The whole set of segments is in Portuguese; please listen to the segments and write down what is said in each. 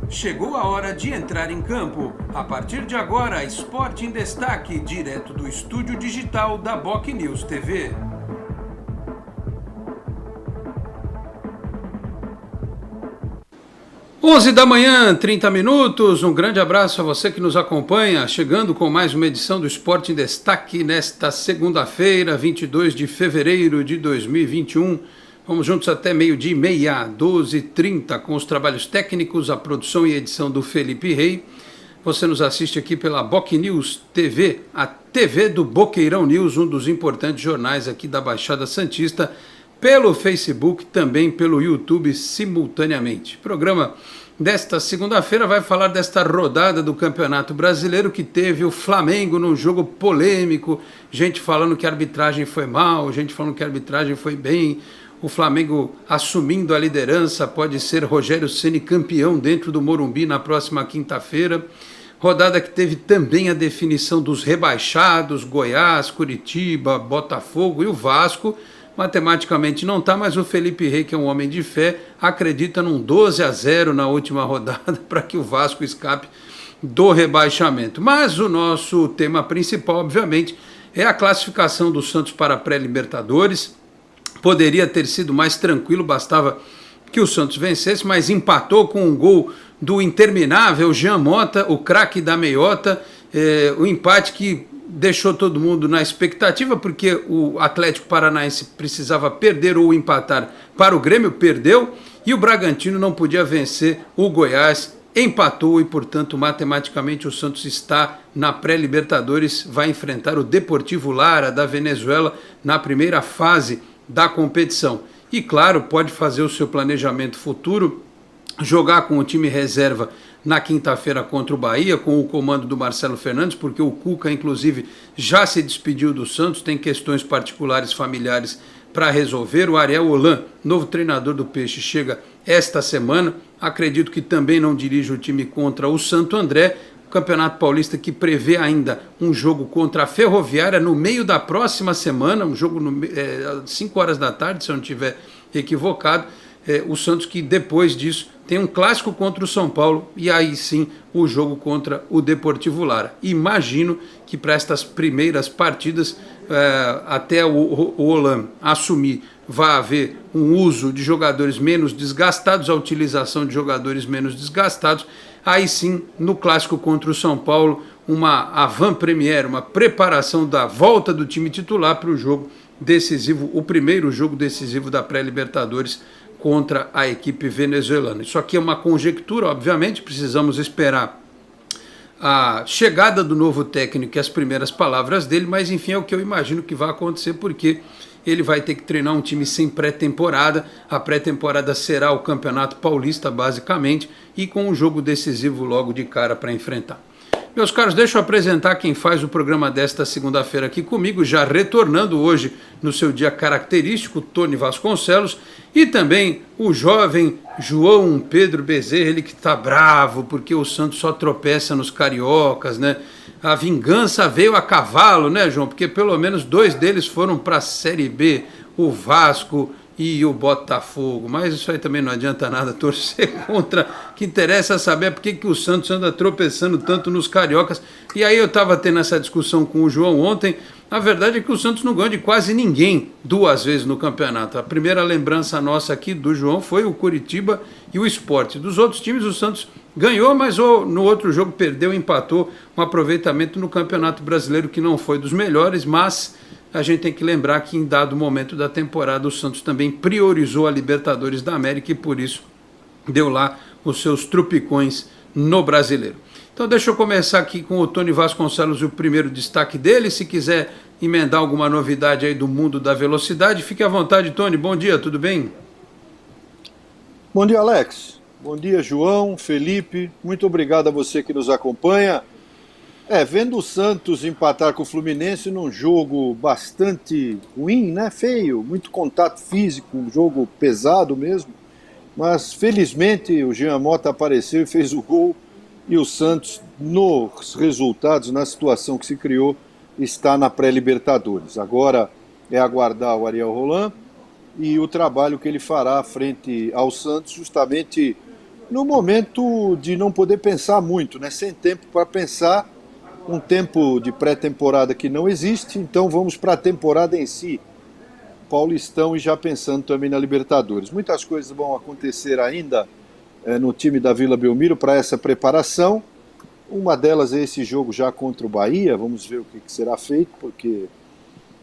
Chegou a hora de entrar em campo. A partir de agora, Esporte em Destaque, direto do estúdio digital da BocNews TV. Onze da manhã, 30 minutos. Um grande abraço a você que nos acompanha, chegando com mais uma edição do Esporte em Destaque nesta segunda-feira, 22 de fevereiro de 2021. Vamos juntos até meio-dia e meia, 12h30, com os trabalhos técnicos, a produção e edição do Felipe Rei. Você nos assiste aqui pela BocNews TV, a TV do Boqueirão News, um dos importantes jornais aqui da Baixada Santista, pelo Facebook, também pelo YouTube simultaneamente. O programa desta segunda-feira vai falar desta rodada do Campeonato Brasileiro que teve o Flamengo num jogo polêmico, gente falando que a arbitragem foi mal, gente falando que a arbitragem foi bem. O Flamengo assumindo a liderança, pode ser Rogério Ceni campeão dentro do Morumbi na próxima quinta-feira. Rodada que teve também a definição dos rebaixados, Goiás, Curitiba, Botafogo e o Vasco. Matematicamente não está, mas o Felipe Rei, que é um homem de fé, acredita num 12-0 na última rodada para que o Vasco escape do rebaixamento. Mas o nosso tema principal, obviamente, é a classificação do Santos para a pré-Libertadores. Poderia ter sido mais tranquilo, bastava que o Santos vencesse, mas empatou com um gol do interminável Jean Mota, o craque da meiota, o empate que deixou todo mundo na expectativa, porque o Atlético Paranaense precisava perder ou empatar para o Grêmio, perdeu, e o Bragantino não podia vencer o Goiás, empatou e, portanto, matematicamente o Santos está na pré-Libertadores, vai enfrentar o Deportivo Lara da Venezuela na primeira fase da competição. E claro, pode fazer o seu planejamento futuro, jogar com o time reserva na quinta-feira contra o Bahia, com o comando do Marcelo Fernandes, porque o Cuca, inclusive, já se despediu do Santos, tem questões particulares familiares para resolver. O Ariel Holan, novo treinador do Peixe, chega esta semana. Acredito que também não dirige o time contra o Santo André. O Campeonato Paulista que prevê ainda um jogo contra a Ferroviária no meio da próxima semana, um jogo às 5 horas da tarde, se eu não estiver equivocado. O Santos que depois disso tem um clássico contra o São Paulo e aí sim o jogo contra o Deportivo Lara. Imagino que para estas primeiras partidas, até o Holan assumir, vai haver um uso de jogadores menos desgastados, a utilização de jogadores menos desgastados. Aí sim, no clássico contra o São Paulo, uma avant-première, uma preparação da volta do time titular para o jogo decisivo, o primeiro jogo decisivo da pré-Libertadores contra a equipe venezuelana. Isso aqui é uma conjectura, obviamente, precisamos esperar a chegada do novo técnico e as primeiras palavras dele, mas enfim, é o que eu imagino que vai acontecer, porque ele vai ter que treinar um time sem pré-temporada. A pré-temporada será o Campeonato Paulista, basicamente, e com um jogo decisivo logo de cara para enfrentar. Meus caros, deixa eu apresentar quem faz o programa desta segunda-feira aqui comigo, já retornando hoje no seu dia característico, Tony Vasconcelos, e também o jovem João Pedro Bezerra, ele que está bravo porque o Santos só tropeça nos cariocas, né? A vingança veio a cavalo, né, João? Porque pelo menos 2 deles foram para a Série B, o Vasco e o Botafogo. Mas isso aí também não adianta nada torcer contra. O que interessa é saber por que o Santos anda tropeçando tanto nos cariocas. E aí eu estava tendo essa discussão com o João ontem. A verdade é que o Santos não ganhou de quase ninguém 2 vezes no campeonato. A primeira lembrança nossa aqui do João foi o Curitiba e o Sport. Dos outros times, o Santos ganhou, mas no outro jogo perdeu, empatou. Um aproveitamento no Campeonato Brasileiro que não foi dos melhores, mas a gente tem que lembrar que em dado momento da temporada o Santos também priorizou a Libertadores da América e por isso deu lá os seus trupicões no Brasileiro. Então deixa eu começar aqui com o Tony Vasconcelos, o primeiro destaque dele. Se quiser emendar alguma novidade aí do mundo da velocidade, fique à vontade, Tony. Bom dia, tudo bem? Bom dia, Alex. Bom dia, João, Felipe. Muito obrigado a você que nos acompanha. Vendo o Santos empatar com o Fluminense num jogo bastante ruim, né? Feio, muito contato físico, um jogo pesado mesmo. Mas felizmente o Jean Mota apareceu e fez o gol. E o Santos, nos resultados, na situação que se criou, está na pré-Libertadores. Agora é aguardar o Ariel Holan e o trabalho que ele fará frente ao Santos, justamente no momento de não poder pensar muito, né? Sem tempo para pensar, um tempo de pré-temporada que não existe, então vamos para a temporada em si, Paulistão e já pensando também na Libertadores. Muitas coisas vão acontecer ainda no time da Vila Belmiro para essa preparação. Uma delas é esse jogo já contra o Bahia, vamos ver o que será feito, porque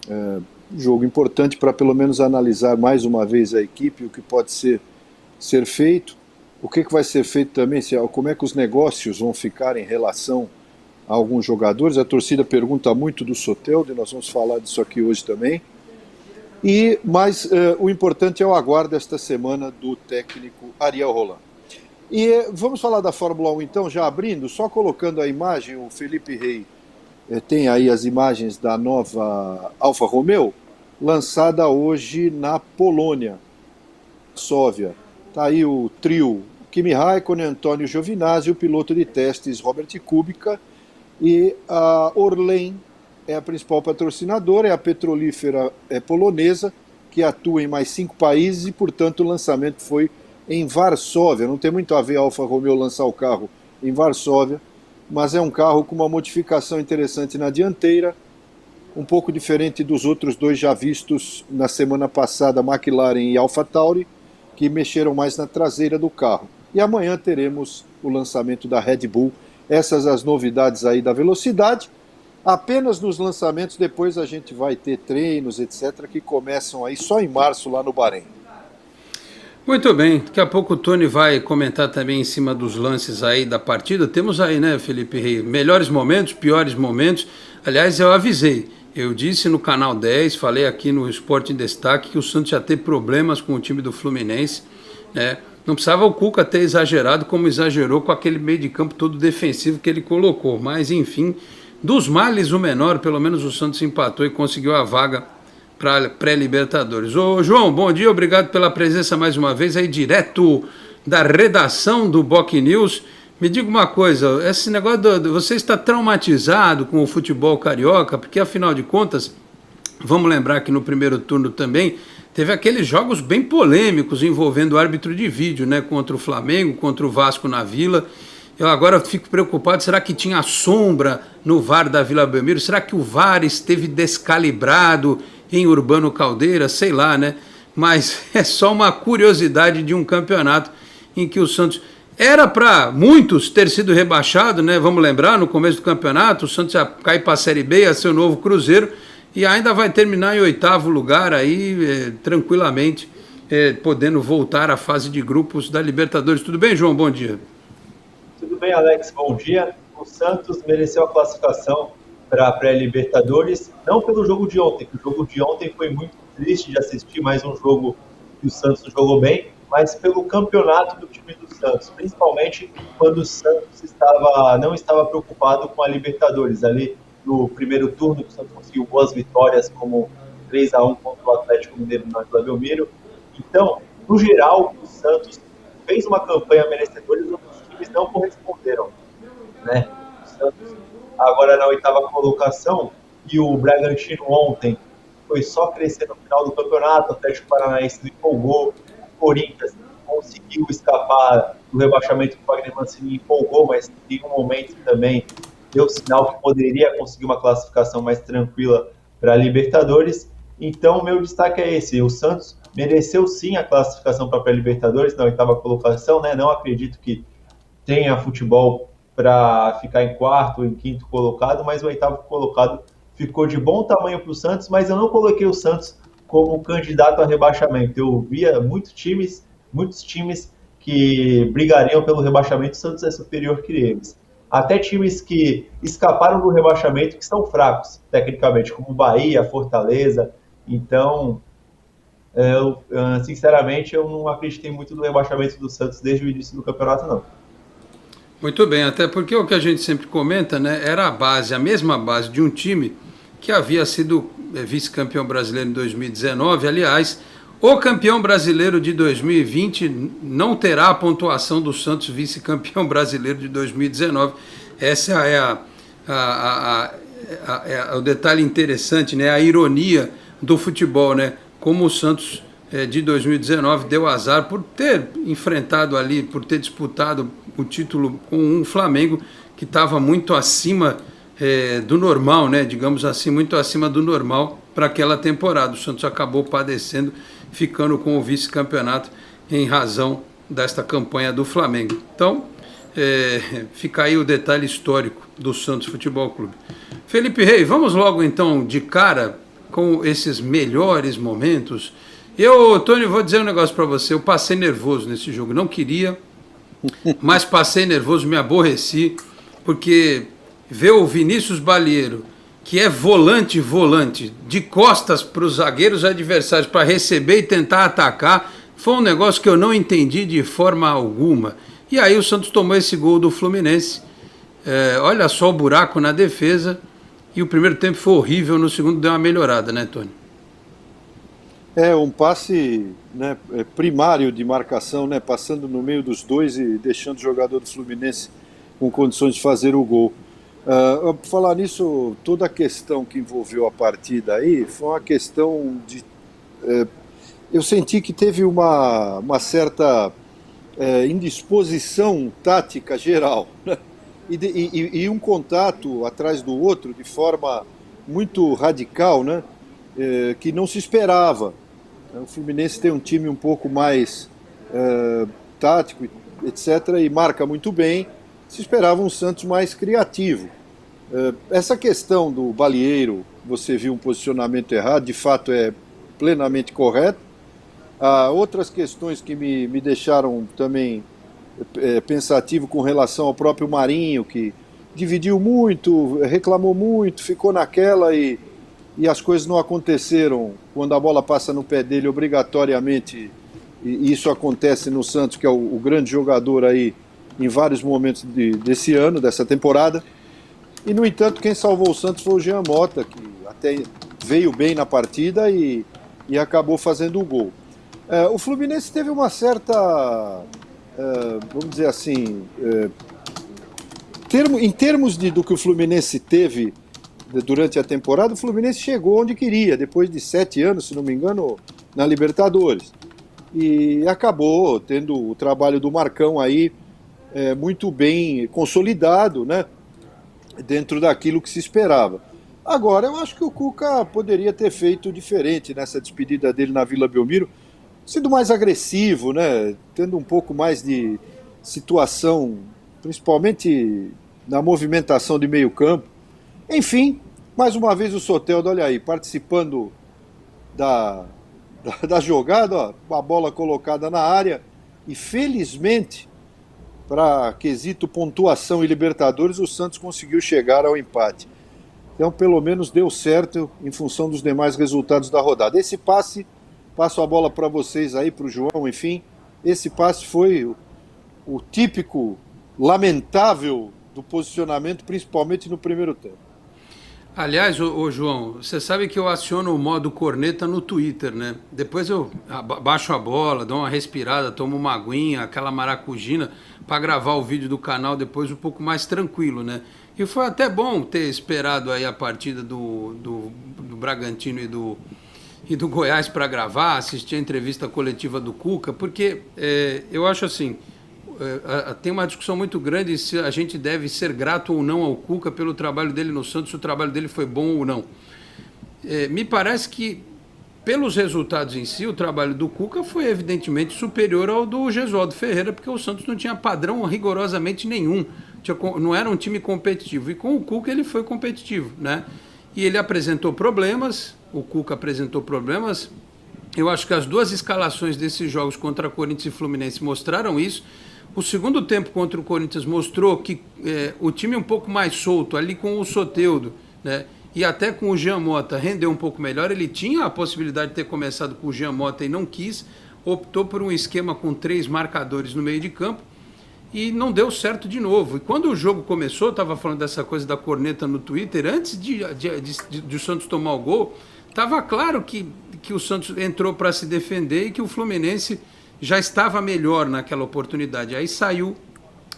é um jogo importante para pelo menos analisar mais uma vez a equipe, o que pode ser feito, o que vai ser feito também, como é que os negócios vão ficar em relação a alguns jogadores. A torcida pergunta muito do Soteldo, e nós vamos falar disso aqui hoje também. Mas o importante é o aguardo esta semana do técnico Ariel Roland. E vamos falar da Fórmula 1 então, já abrindo, só colocando a imagem, o Felipe Rey tem aí as imagens da nova Alfa Romeo, lançada hoje na Polônia, Varsóvia. Está aí o trio Kimi Raikkonen, Antônio Giovinazzi, o piloto de testes Robert Kubica, e a Orlen é a principal patrocinadora, é a petrolífera polonesa, que atua em mais 5 países e, portanto, o lançamento foi em Varsóvia. Não tem muito a ver a Alfa Romeo lançar o carro em Varsóvia, mas é um carro com uma modificação interessante na dianteira, um pouco diferente dos outros dois já vistos na semana passada, McLaren e AlphaTauri, que mexeram mais na traseira do carro. E amanhã teremos o lançamento da Red Bull. Essas as novidades aí da velocidade. Apenas nos lançamentos, depois a gente vai ter treinos, etc., que começam aí só em março lá no Bahrein. Muito bem, daqui a pouco o Tony vai comentar também em cima dos lances aí da partida. Temos aí, né, Felipe Rey, melhores momentos, piores momentos. Aliás, eu avisei, eu disse no Canal 10, falei aqui no Sport em Destaque que o Santos ia ter problemas com o time do Fluminense, né? Não precisava o Cuca ter exagerado como exagerou com aquele meio de campo todo defensivo que ele colocou, mas enfim, dos males o menor, pelo menos o Santos empatou e conseguiu a vaga para pré-Libertadores. Ô João, bom dia, obrigado pela presença mais uma vez aí direto da redação do Boc News. Me diga uma coisa, esse negócio você está traumatizado com o futebol carioca, porque afinal de contas, vamos lembrar que no primeiro turno também teve aqueles jogos bem polêmicos envolvendo o árbitro de vídeo, né, contra o Flamengo, contra o Vasco na Vila. Eu agora fico preocupado, será que tinha sombra no VAR da Vila Belmiro? Será que o VAR esteve descalibrado em Urbano Caldeira? Sei lá, né? Mas é só uma curiosidade de um campeonato em que o Santos era para muitos ter sido rebaixado, né? Vamos lembrar, no começo do campeonato, o Santos ia cair para a Série B, ia ser o novo Cruzeiro, e ainda vai terminar em 8º lugar aí, tranquilamente, podendo voltar à fase de grupos da Libertadores. Tudo bem, João? Bom dia. Tudo bem, Alex? Bom dia. O Santos mereceu a classificação para a pré-Libertadores, não pelo jogo de ontem, que o jogo de ontem foi muito triste de assistir, mais um jogo que o Santos jogou bem, mas pelo campeonato do time do Santos, principalmente quando o Santos não estava preocupado com a Libertadores. Ali no primeiro turno, o Santos conseguiu boas vitórias, como 3-1 contra o Atlético Mineiro na Vila Belmiro. Então, no geral, o Santos fez uma campanha merecedora e os outros times não corresponderam, né? O Santos agora na 8ª colocação, e o Bragantino ontem foi só crescer no final do campeonato, o Atlético Paranaense empolgou, o Corinthians conseguiu escapar do rebaixamento que o Wagner Mancini empolgou, mas em um momento também deu sinal que poderia conseguir uma classificação mais tranquila para a Libertadores. Então, o meu destaque é esse: o Santos mereceu sim a classificação para a pré-Libertadores na 8ª colocação, né? Não acredito que tenha futebol para ficar em 4º ou em 5º colocado, mas o 8º colocado ficou de bom tamanho para o Santos, mas eu não coloquei o Santos como candidato a rebaixamento. Eu via muitos times que brigariam pelo rebaixamento. O Santos é superior que eles. Até times que escaparam do rebaixamento, que são fracos, tecnicamente, como Bahia, Fortaleza. Então, sinceramente, eu não acreditei muito no rebaixamento do Santos desde o início do campeonato, não. Muito bem, até porque o que a gente sempre comenta, né, era a mesma base de um time que havia sido vice-campeão brasileiro em 2019. Aliás, o campeão brasileiro de 2020 não terá a pontuação do Santos vice-campeão brasileiro de 2019. Essa é o detalhe interessante, né? A ironia do futebol, né? Como o Santos de 2019 deu azar por ter enfrentado ali, por ter disputado o título com um Flamengo que estava muito acima do normal, né? Digamos assim, muito acima do normal para aquela temporada. O Santos acabou padecendo, ficando com o vice-campeonato em razão desta campanha do Flamengo. Então, fica aí o detalhe histórico do Santos Futebol Clube. Felipe Rey, vamos logo então de cara com esses melhores momentos. Tony, vou dizer um negócio para você, eu passei nervoso nesse jogo, não queria, mas passei nervoso, me aborreci, porque ver o Vinícius Balieiro, que é volante, de costas para os zagueiros adversários para receber e tentar atacar, foi um negócio que eu não entendi de forma alguma. E aí o Santos tomou esse gol do Fluminense, olha só o buraco na defesa, e o primeiro tempo foi horrível, no segundo deu uma melhorada, né, Tony? Um passe, né, primário de marcação, né, passando no meio dos dois e deixando o jogador do Fluminense com condições de fazer o gol. Por falar nisso, toda a questão que envolveu a partida aí foi uma questão de... eu senti que teve uma certa indisposição tática geral, né? E um contato atrás do outro de forma muito radical, né? Que não se esperava. O Fluminense tem um time um pouco mais tático, etc., e marca muito bem. Se esperava um Santos mais criativo. Essa questão do Balieiro, você viu um posicionamento errado, de fato é plenamente correto. Outras questões que me deixaram também pensativo com relação ao próprio Marinho, que dividiu muito, reclamou muito, ficou naquela e as coisas não aconteceram quando a bola passa no pé dele obrigatoriamente, e isso acontece no Santos, que é o grande jogador aí em vários momentos desse ano, dessa temporada. E, no entanto, quem salvou o Santos foi o Jean Mota, que até veio bem na partida e acabou fazendo o gol. O Fluminense teve uma certa, vamos dizer assim, em termos do que o Fluminense teve durante a temporada, o Fluminense chegou onde queria, depois de 7 anos, se não me engano, na Libertadores. E acabou tendo o trabalho do Marcão aí muito bem consolidado, né, dentro daquilo que se esperava. Agora, eu acho que o Cuca poderia ter feito diferente nessa despedida dele na Vila Belmiro, sido mais agressivo, né, tendo um pouco mais de situação, principalmente na movimentação de meio campo. Enfim, mais uma vez o Soteldo, olha aí, participando da jogada, ó, a bola colocada na área, e felizmente, para quesito pontuação e Libertadores, o Santos conseguiu chegar ao empate. Então, pelo menos deu certo em função dos demais resultados da rodada. Esse passe, passo a bola para vocês aí, para o João, enfim, esse passe foi o típico, lamentável do posicionamento, principalmente no primeiro tempo. Aliás, ô João, você sabe que eu aciono o modo corneta no Twitter, né? Depois eu baixo a bola, dou uma respirada, tomo uma aguinha, aquela maracujina, para gravar o vídeo do canal depois um pouco mais tranquilo, né? E foi até bom ter esperado aí a partida do Bragantino e do Goiás para gravar, assistir a entrevista coletiva do Cuca, porque eu acho assim, tem uma discussão muito grande se a gente deve ser grato ou não ao Cuca pelo trabalho dele no Santos, se o trabalho dele foi bom ou não. Me parece que, pelos resultados em si, o trabalho do Cuca foi evidentemente superior ao do Gesualdo Ferreira, porque o Santos não tinha padrão rigorosamente nenhum, não era um time competitivo, e com o Cuca ele foi competitivo, né? E ele apresentou problemas, o Cuca apresentou problemas. Eu acho que as duas escalações desses jogos contra Corinthians e Fluminense mostraram isso. O segundo tempo contra o Corinthians mostrou que o time um pouco mais solto, ali com o Soteldo, né, e até com o Jean Mota, rendeu um pouco melhor. Ele tinha a possibilidade de ter começado com o Jean Mota e não quis, optou por um esquema com 3 marcadores no meio de campo e não deu certo de novo. E quando o jogo começou, eu estava falando dessa coisa da corneta no Twitter, antes de o Santos tomar o gol, estava claro que o Santos entrou para se defender e que o Fluminense já estava melhor naquela oportunidade. Aí saiu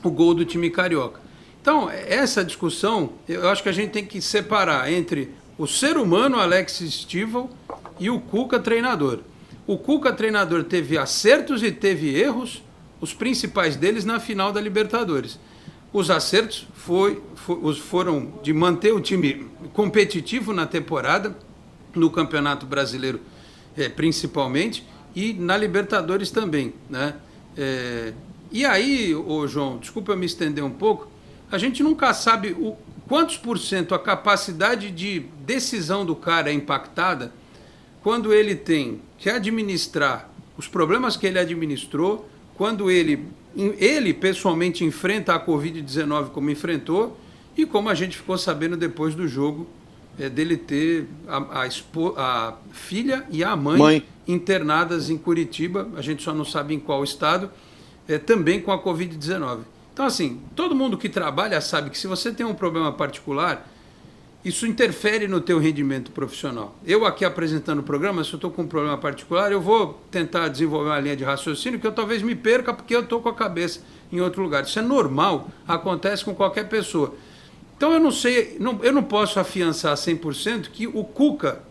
o gol do time carioca. Então, essa discussão, eu acho que a gente tem que separar entre o ser humano Alex Stival e o Cuca treinador. O Cuca, treinador, teve acertos e teve erros, os principais deles na final da Libertadores. Os acertos foram de manter o time competitivo na temporada, no Campeonato Brasileiro principalmente, e na Libertadores também, né? E aí, João, desculpa eu me estender um pouco, a gente nunca sabe quantos por cento a capacidade de decisão do cara é impactada quando ele tem que administrar os problemas que ele administrou, quando ele pessoalmente enfrenta a Covid-19 como enfrentou, e como a gente ficou sabendo depois do jogo, dele ter a filha e a mãe internadas em Curitiba, a gente só não sabe em qual estado, também com a Covid-19. Então, assim, todo mundo que trabalha sabe que se você tem um problema particular, isso interfere no teu rendimento profissional. Eu aqui apresentando o programa, se eu estou com um problema particular, eu vou tentar desenvolver uma linha de raciocínio que eu talvez me perca porque eu estou com a cabeça em outro lugar. Isso é normal, acontece com qualquer pessoa. Então eu não sei, eu não posso afiançar 100% que o Cuca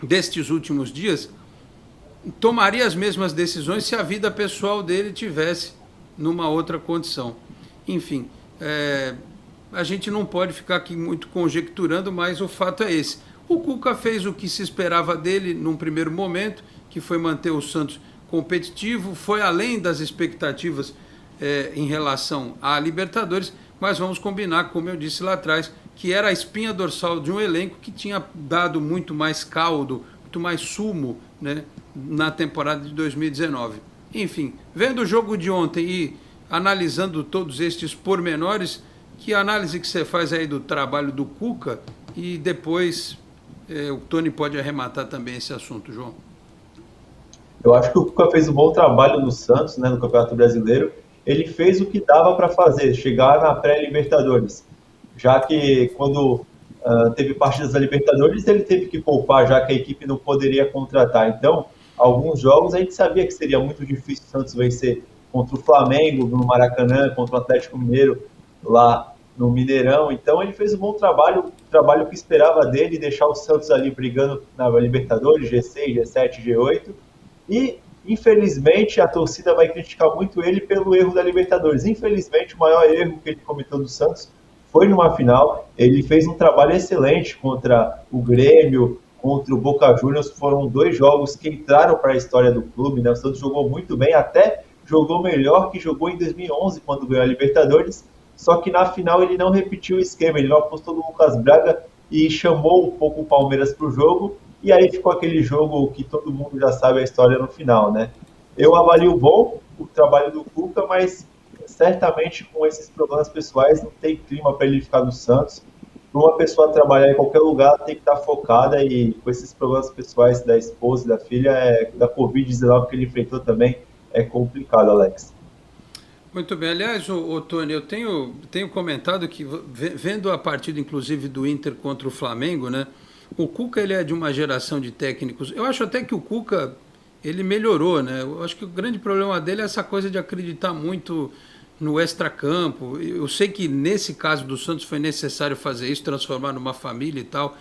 destes últimos dias tomaria as mesmas decisões se a vida pessoal dele tivesse numa outra condição. Enfim, a gente não pode ficar aqui muito conjecturando, mas o fato é esse. O Cuca fez o que se esperava dele num primeiro momento, que foi manter o Santos competitivo, foi além das expectativas em relação à Libertadores, mas vamos combinar, como eu disse lá atrás, que era a espinha dorsal de um elenco que tinha dado muito mais caldo, muito mais sumo, né, na temporada de 2019. Enfim, vendo o jogo de ontem e analisando todos estes pormenores, que análise que você faz aí do trabalho do Cuca? E depois o Tony pode arrematar também esse assunto, João. Eu acho que o Cuca fez um bom trabalho no Santos, né, no Campeonato Brasileiro. Ele fez o que dava para fazer, chegar na pré-Libertadores. Já que quando teve partidas da Libertadores, ele teve que poupar, já que a equipe não poderia contratar. Então, alguns jogos a gente sabia que seria muito difícil o Santos vencer contra o Flamengo no Maracanã, contra o Atlético Mineiro lá no Mineirão. Então ele fez um bom trabalho, o trabalho que esperava dele, deixar o Santos ali brigando na Libertadores, G6, G7, G8. E, infelizmente, a torcida vai criticar muito ele pelo erro da Libertadores. Infelizmente, o maior erro que ele cometeu do Santos foi numa final. Ele fez um trabalho excelente contra o Grêmio, contra o Boca Juniors. Foram 2 jogos que entraram para a história do clube, né? O Santos jogou muito bem, até jogou melhor que jogou em 2011, quando ganhou a Libertadores. Só que na final ele não repetiu o esquema, ele não apostou no Lucas Braga e chamou um pouco o Palmeiras para o jogo, e aí ficou aquele jogo que todo mundo já sabe a história no final, né? Eu avalio bom o trabalho do Cuca, mas certamente com esses problemas pessoais não tem clima para ele ficar no Santos. Para uma pessoa trabalhar em qualquer lugar tem que estar focada, e com esses problemas pessoais da esposa e da filha, da Covid-19 que ele enfrentou também, é complicado, Alex. Muito bem. Aliás, Tony, eu tenho comentado que, vendo a partida, inclusive, do Inter contra o Flamengo, né, o Cuca ele é de uma geração de técnicos. Eu acho até que o Cuca ele melhorou, né? Eu acho que o grande problema dele é essa coisa de acreditar muito no extracampo. Eu sei que, nesse caso do Santos, foi necessário fazer isso, transformar numa família e tal,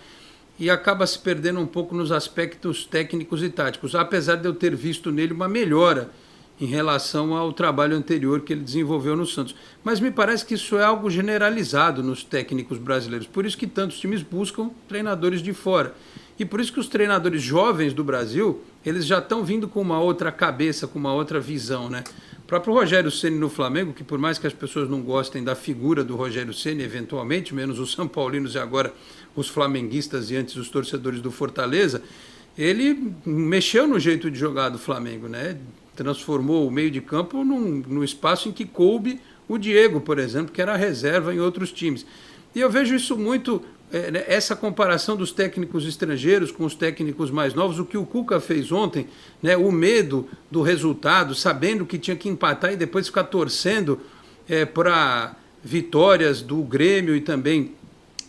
e acaba se perdendo um pouco nos aspectos técnicos e táticos, apesar de eu ter visto nele uma melhora em relação ao trabalho anterior que ele desenvolveu no Santos. Mas me parece que isso é algo generalizado nos técnicos brasileiros. Por isso que tantos times buscam treinadores de fora. E por isso que os treinadores jovens do Brasil, eles já estão vindo com uma outra cabeça, com uma outra visão, né? O próprio Rogério Ceni no Flamengo, que por mais que as pessoas não gostem da figura do Rogério Ceni, eventualmente, menos os São Paulinos e agora os flamenguistas e antes os torcedores do Fortaleza, ele mexeu no jeito de jogar do Flamengo, né? Transformou o meio de campo num espaço em que coube o Diego, por exemplo, que era reserva em outros times. E eu vejo isso muito, essa comparação dos técnicos estrangeiros com os técnicos mais novos, o que o Cuca fez ontem, né, o medo do resultado, sabendo que tinha que empatar e depois ficar torcendo para vitórias do Grêmio e também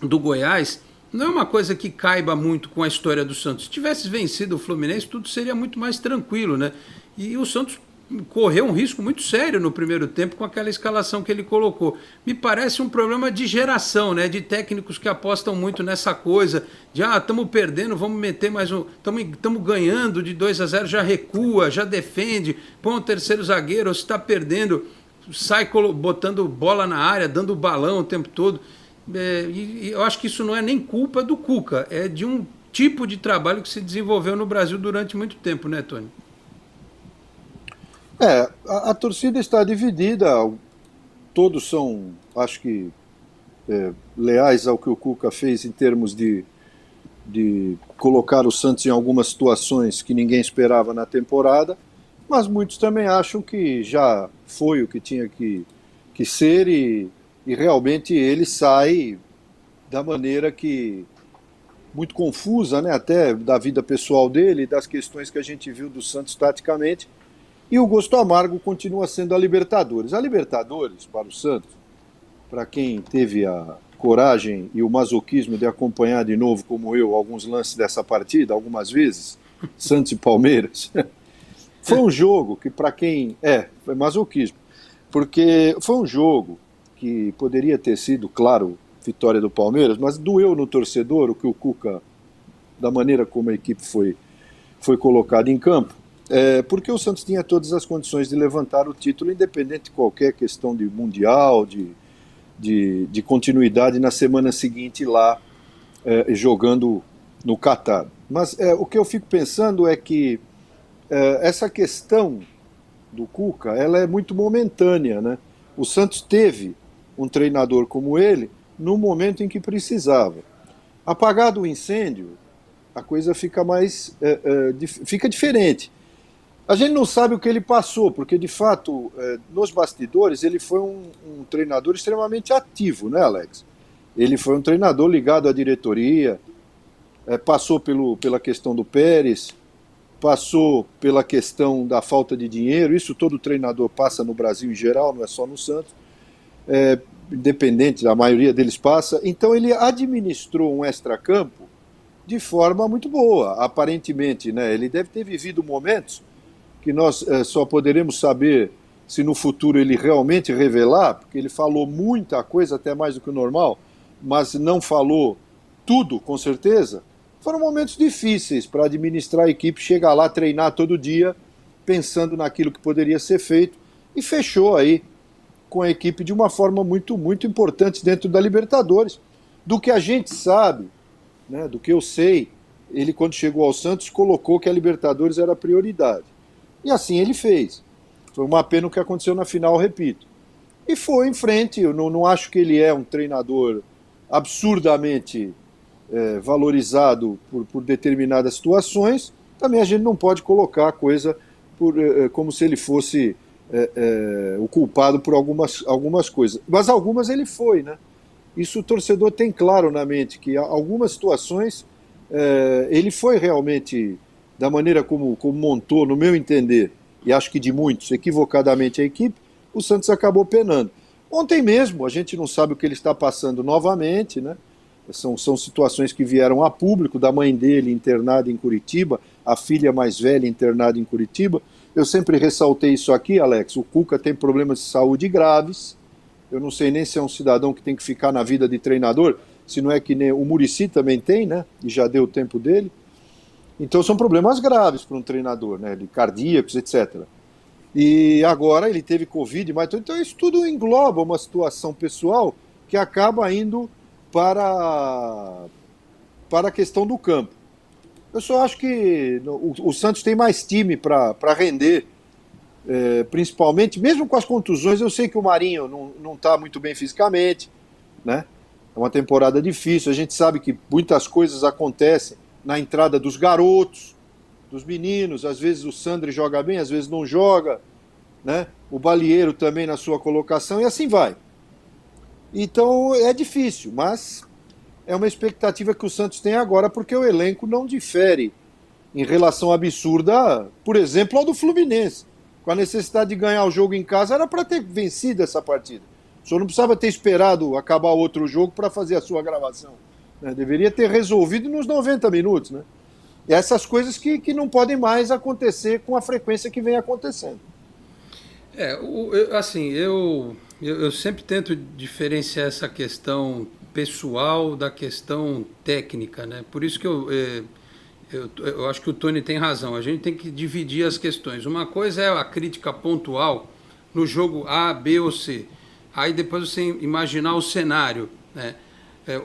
do Goiás, não é uma coisa que caiba muito com a história do Santos. Se tivesse vencido o Fluminense, tudo seria muito mais tranquilo, né? E o Santos correu um risco muito sério no primeiro tempo com aquela escalação que ele colocou. Me parece um problema de geração, né? De técnicos que apostam muito nessa coisa, de estamos perdendo, vamos meter mais um, estamos ganhando de 2-0, já recua, já defende, põe um terceiro zagueiro, ou se está perdendo, sai botando bola na área, dando balão o tempo todo. E eu acho que isso não é nem culpa do Cuca, é de um tipo de trabalho que se desenvolveu no Brasil durante muito tempo, né, Tony? A torcida está dividida, todos são, acho que, leais ao que o Cuca fez em termos de colocar o Santos em algumas situações que ninguém esperava na temporada, mas muitos também acham que já foi o que tinha que ser e realmente ele sai da maneira que muito confusa, né, até da vida pessoal dele, das questões que a gente viu do Santos taticamente. E o gosto amargo continua sendo a Libertadores. A Libertadores, para o Santos, para quem teve a coragem e o masoquismo de acompanhar de novo, como eu, alguns lances dessa partida, algumas vezes, Santos e Palmeiras, foi um jogo que, para quem... foi masoquismo. Porque foi um jogo que poderia ter sido, claro, vitória do Palmeiras, mas doeu no torcedor o que o Cuca, da maneira como a equipe foi colocada em campo. Porque o Santos tinha todas as condições de levantar o título, independente de qualquer questão de mundial, de continuidade na semana seguinte lá, jogando no Catar. Mas o que eu fico pensando é que essa questão do Cuca, ela é muito momentânea, né? O Santos teve um treinador como ele no momento em que precisava. Apagado o incêndio, a coisa fica fica diferente. A gente não sabe o que ele passou, porque, de fato, nos bastidores, ele foi um treinador extremamente ativo, né, Alex? Ele foi um treinador ligado à diretoria, passou pela questão do Pérez, passou pela questão da falta de dinheiro, isso todo treinador passa no Brasil em geral, não é só no Santos, independente, a maioria deles passa. Então, ele administrou um extracampo de forma muito boa, aparentemente, né? Ele deve ter vivido momentos que nós só poderemos saber se no futuro ele realmente revelar, porque ele falou muita coisa, até mais do que o normal, mas não falou tudo, com certeza. Foram momentos difíceis para administrar a equipe, chegar lá, treinar todo dia, pensando naquilo que poderia ser feito, e fechou aí com a equipe de uma forma muito, muito importante dentro da Libertadores. Do que a gente sabe, né, do que eu sei, ele, quando chegou ao Santos, colocou que a Libertadores era a prioridade. E assim ele fez. Foi uma pena o que aconteceu na final, repito. E foi em frente. Eu não acho que ele é um treinador absurdamente valorizado por determinadas situações. Também a gente não pode colocar a coisa como se ele fosse o culpado por algumas coisas. Mas algumas ele foi, né? Isso o torcedor tem claro na mente, que algumas situações ele foi realmente... da maneira como montou, no meu entender, e acho que de muitos, equivocadamente a equipe, o Santos acabou penando. Ontem mesmo, a gente não sabe o que ele está passando novamente, né? São situações que vieram a público, da mãe dele internada em Curitiba, a filha mais velha internada em Curitiba. Eu sempre ressaltei isso aqui, Alex, o Cuca tem problemas de saúde graves, eu não sei nem se é um cidadão que tem que ficar na vida de treinador, se não é que nem o Muricy também tem, né? E já deu o tempo dele. Então são problemas graves para um treinador, né, de cardíacos, etc. E agora ele teve Covid, mas então isso tudo engloba uma situação pessoal que acaba indo para a questão do campo. Eu só acho que o Santos tem mais time para render, principalmente, mesmo com as contusões. Eu sei que o Marinho não está muito bem fisicamente, né? É uma temporada difícil, a gente sabe que muitas coisas acontecem na entrada dos garotos, dos meninos. Às vezes o Sandri joga bem, às vezes não joga, né? O Balieiro também na sua colocação, e assim vai. Então é difícil, mas é uma expectativa que o Santos tem agora, porque o elenco não difere em relação absurda, por exemplo, ao do Fluminense. Com a necessidade de ganhar o jogo em casa, era para ter vencido essa partida. O senhor não precisava ter esperado acabar outro jogo para fazer a sua gravação. Deveria ter resolvido nos 90 minutos, né? E essas coisas que não podem mais acontecer com a frequência que vem acontecendo. Eu sempre tento diferenciar essa questão pessoal da questão técnica, né? Por isso que eu acho que o Tony tem razão. A gente tem que dividir as questões. Uma coisa é a crítica pontual no jogo A, B ou C. Aí depois você imaginar o cenário, né?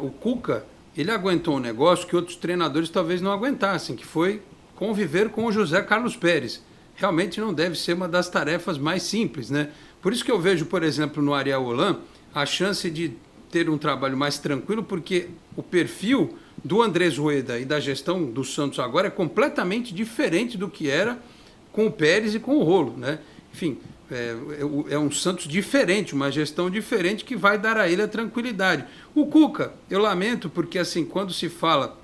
O Cuca, ele aguentou um negócio que outros treinadores talvez não aguentassem, que foi conviver com o José Carlos Pérez. Realmente não deve ser uma das tarefas mais simples, né? Por isso que eu vejo, por exemplo, no Ariel Holan, a chance de ter um trabalho mais tranquilo, porque o perfil do Andrés Rueda e da gestão do Santos agora é completamente diferente do que era com o Pérez e com o Rolo, né? Enfim, é um Santos diferente, uma gestão diferente que vai dar a ele a tranquilidade. O Cuca, eu lamento, porque assim, quando se fala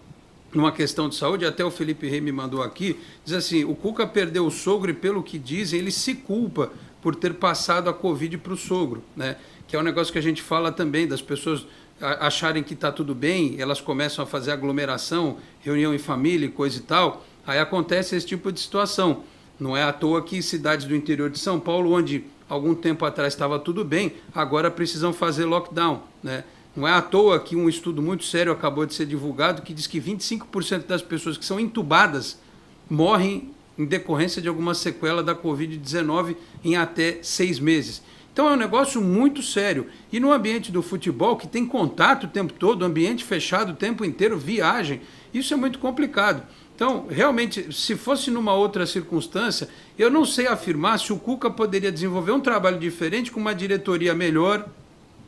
numa questão de saúde, até o Felipe Rey me mandou aqui, diz assim, o Cuca perdeu o sogro e pelo que dizem, ele se culpa por ter passado a Covid para o sogro, né? Que é um negócio que a gente fala também, das pessoas acharem que está tudo bem, elas começam a fazer aglomeração, reunião em família e coisa e tal, aí acontece esse tipo de situação. Não é à toa que cidades do interior de São Paulo, onde algum tempo atrás estava tudo bem, agora precisam fazer lockdown, né? Não é à toa que um estudo muito sério acabou de ser divulgado que diz que 25% das pessoas que são entubadas morrem em decorrência de alguma sequela da Covid-19 em até 6 meses. Então é um negócio muito sério. E no ambiente do futebol, que tem contato o tempo todo, ambiente fechado o tempo inteiro, viagem, isso é muito complicado. Então, realmente, se fosse numa outra circunstância, eu não sei afirmar se o Cuca poderia desenvolver um trabalho diferente, com uma diretoria melhor,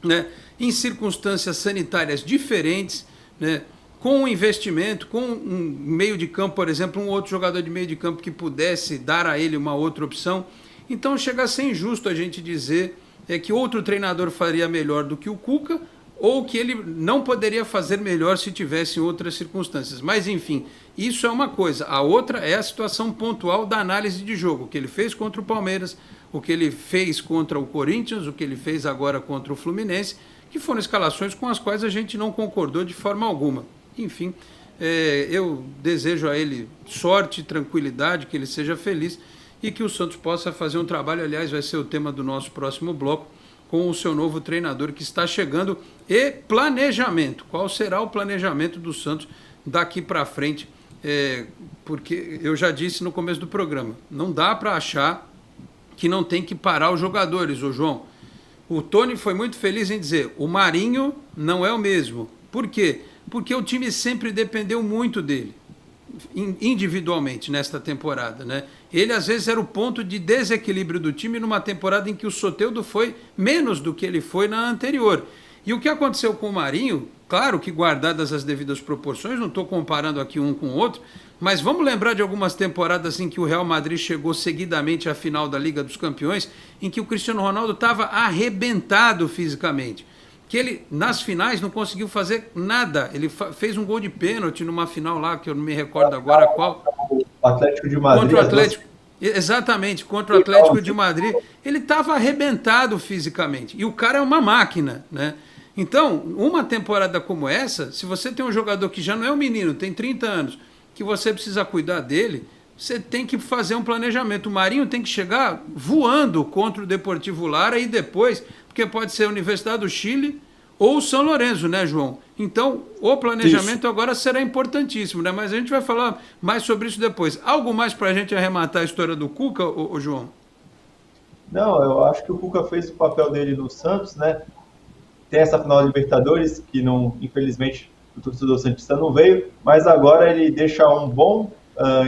né, em circunstâncias sanitárias diferentes, né, com um investimento, com um meio de campo, por exemplo, um outro jogador de meio de campo que pudesse dar a ele uma outra opção. Então chega a ser injusto a gente dizer que outro treinador faria melhor do que o Cuca, ou que ele não poderia fazer melhor se tivesse em outras circunstâncias. Mas, enfim, isso é uma coisa. A outra é a situação pontual da análise de jogo, o que ele fez contra o Palmeiras, o que ele fez contra o Corinthians, o que ele fez agora contra o Fluminense, que foram escalações com as quais a gente não concordou de forma alguma. Enfim, eu desejo a ele sorte, tranquilidade, que ele seja feliz e que o Santos possa fazer um trabalho. Aliás, vai ser o tema do nosso próximo bloco, com o seu novo treinador que está chegando, e planejamento. Qual será o planejamento do Santos daqui para frente? Porque eu já disse no começo do programa, não dá para achar que não tem que parar os jogadores, ô João. O Tony foi muito feliz em dizer, o Marinho não é o mesmo. Por quê? Porque o time sempre dependeu muito dele, individualmente, nesta temporada, né? Ele, às vezes, era o ponto de desequilíbrio do time numa temporada em que o Soteldo foi menos do que ele foi na anterior. E o que aconteceu com o Marinho, claro que guardadas as devidas proporções, não estou comparando aqui um com o outro, mas vamos lembrar de algumas temporadas em que o Real Madrid chegou seguidamente à final da Liga dos Campeões, em que o Cristiano Ronaldo estava arrebentado fisicamente, que ele, nas finais, não conseguiu fazer nada. Ele fez um gol de pênalti numa final lá, que eu não me recordo agora qual. O Atlético de Madrid. Contra o Atlético, exatamente, contra o Atlético de Madrid. Ele estava arrebentado fisicamente. E o cara é uma máquina, né? Então, uma temporada como essa, se você tem um jogador que já não é um menino, tem 30 anos, que você precisa cuidar dele, você tem que fazer um planejamento. O Marinho tem que chegar voando contra o Deportivo Lara e depois, porque pode ser a Universidade do Chile ou o São Lourenço, né, João? Então, o planejamento agora será importantíssimo, né? Mas a gente vai falar mais sobre isso depois. Algo mais para a gente arrematar a história do Cuca, ô João? Não, eu acho que o Cuca fez o papel dele no Santos, né? Tem essa final da Libertadores, que não, infelizmente, o torcedor santista não veio, mas agora ele deixa um bom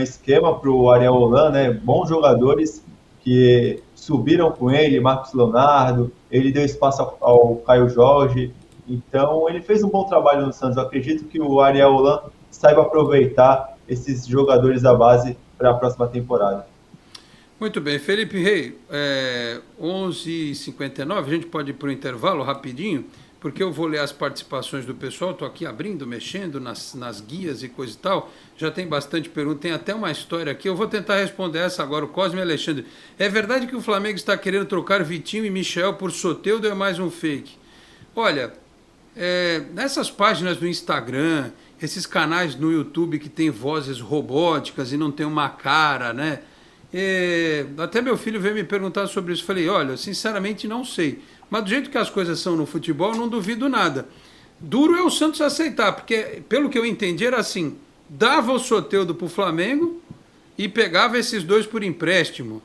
esquema para o Ariel Holan, né? Bons jogadores que subiram com ele, Marcos Leonardo, ele deu espaço ao Caio Jorge, então ele fez um bom trabalho no Santos. Eu acredito que o Ariel Holan saiba aproveitar esses jogadores da base para a próxima temporada. Muito bem, Felipe Rey, 11h59, a gente pode ir para o intervalo rapidinho, porque eu vou ler as participações do pessoal, estou aqui abrindo, mexendo nas guias e coisa e tal, já tem bastante pergunta, tem até uma história aqui, eu vou tentar responder essa agora, o Cosme Alexandre. É verdade que o Flamengo está querendo trocar Vitinho e Michel por Soteldo, ou é mais um fake? Olha, nessas páginas do Instagram, esses canais no YouTube que tem vozes robóticas e não tem uma cara, né? Até meu filho veio me perguntar sobre isso. Falei, olha, sinceramente não sei. Mas do jeito que as coisas são no futebol, não duvido nada. Duro é o Santos aceitar, porque pelo que eu entendi era assim, dava o Soteldo pro Flamengo e pegava esses 2 por empréstimo.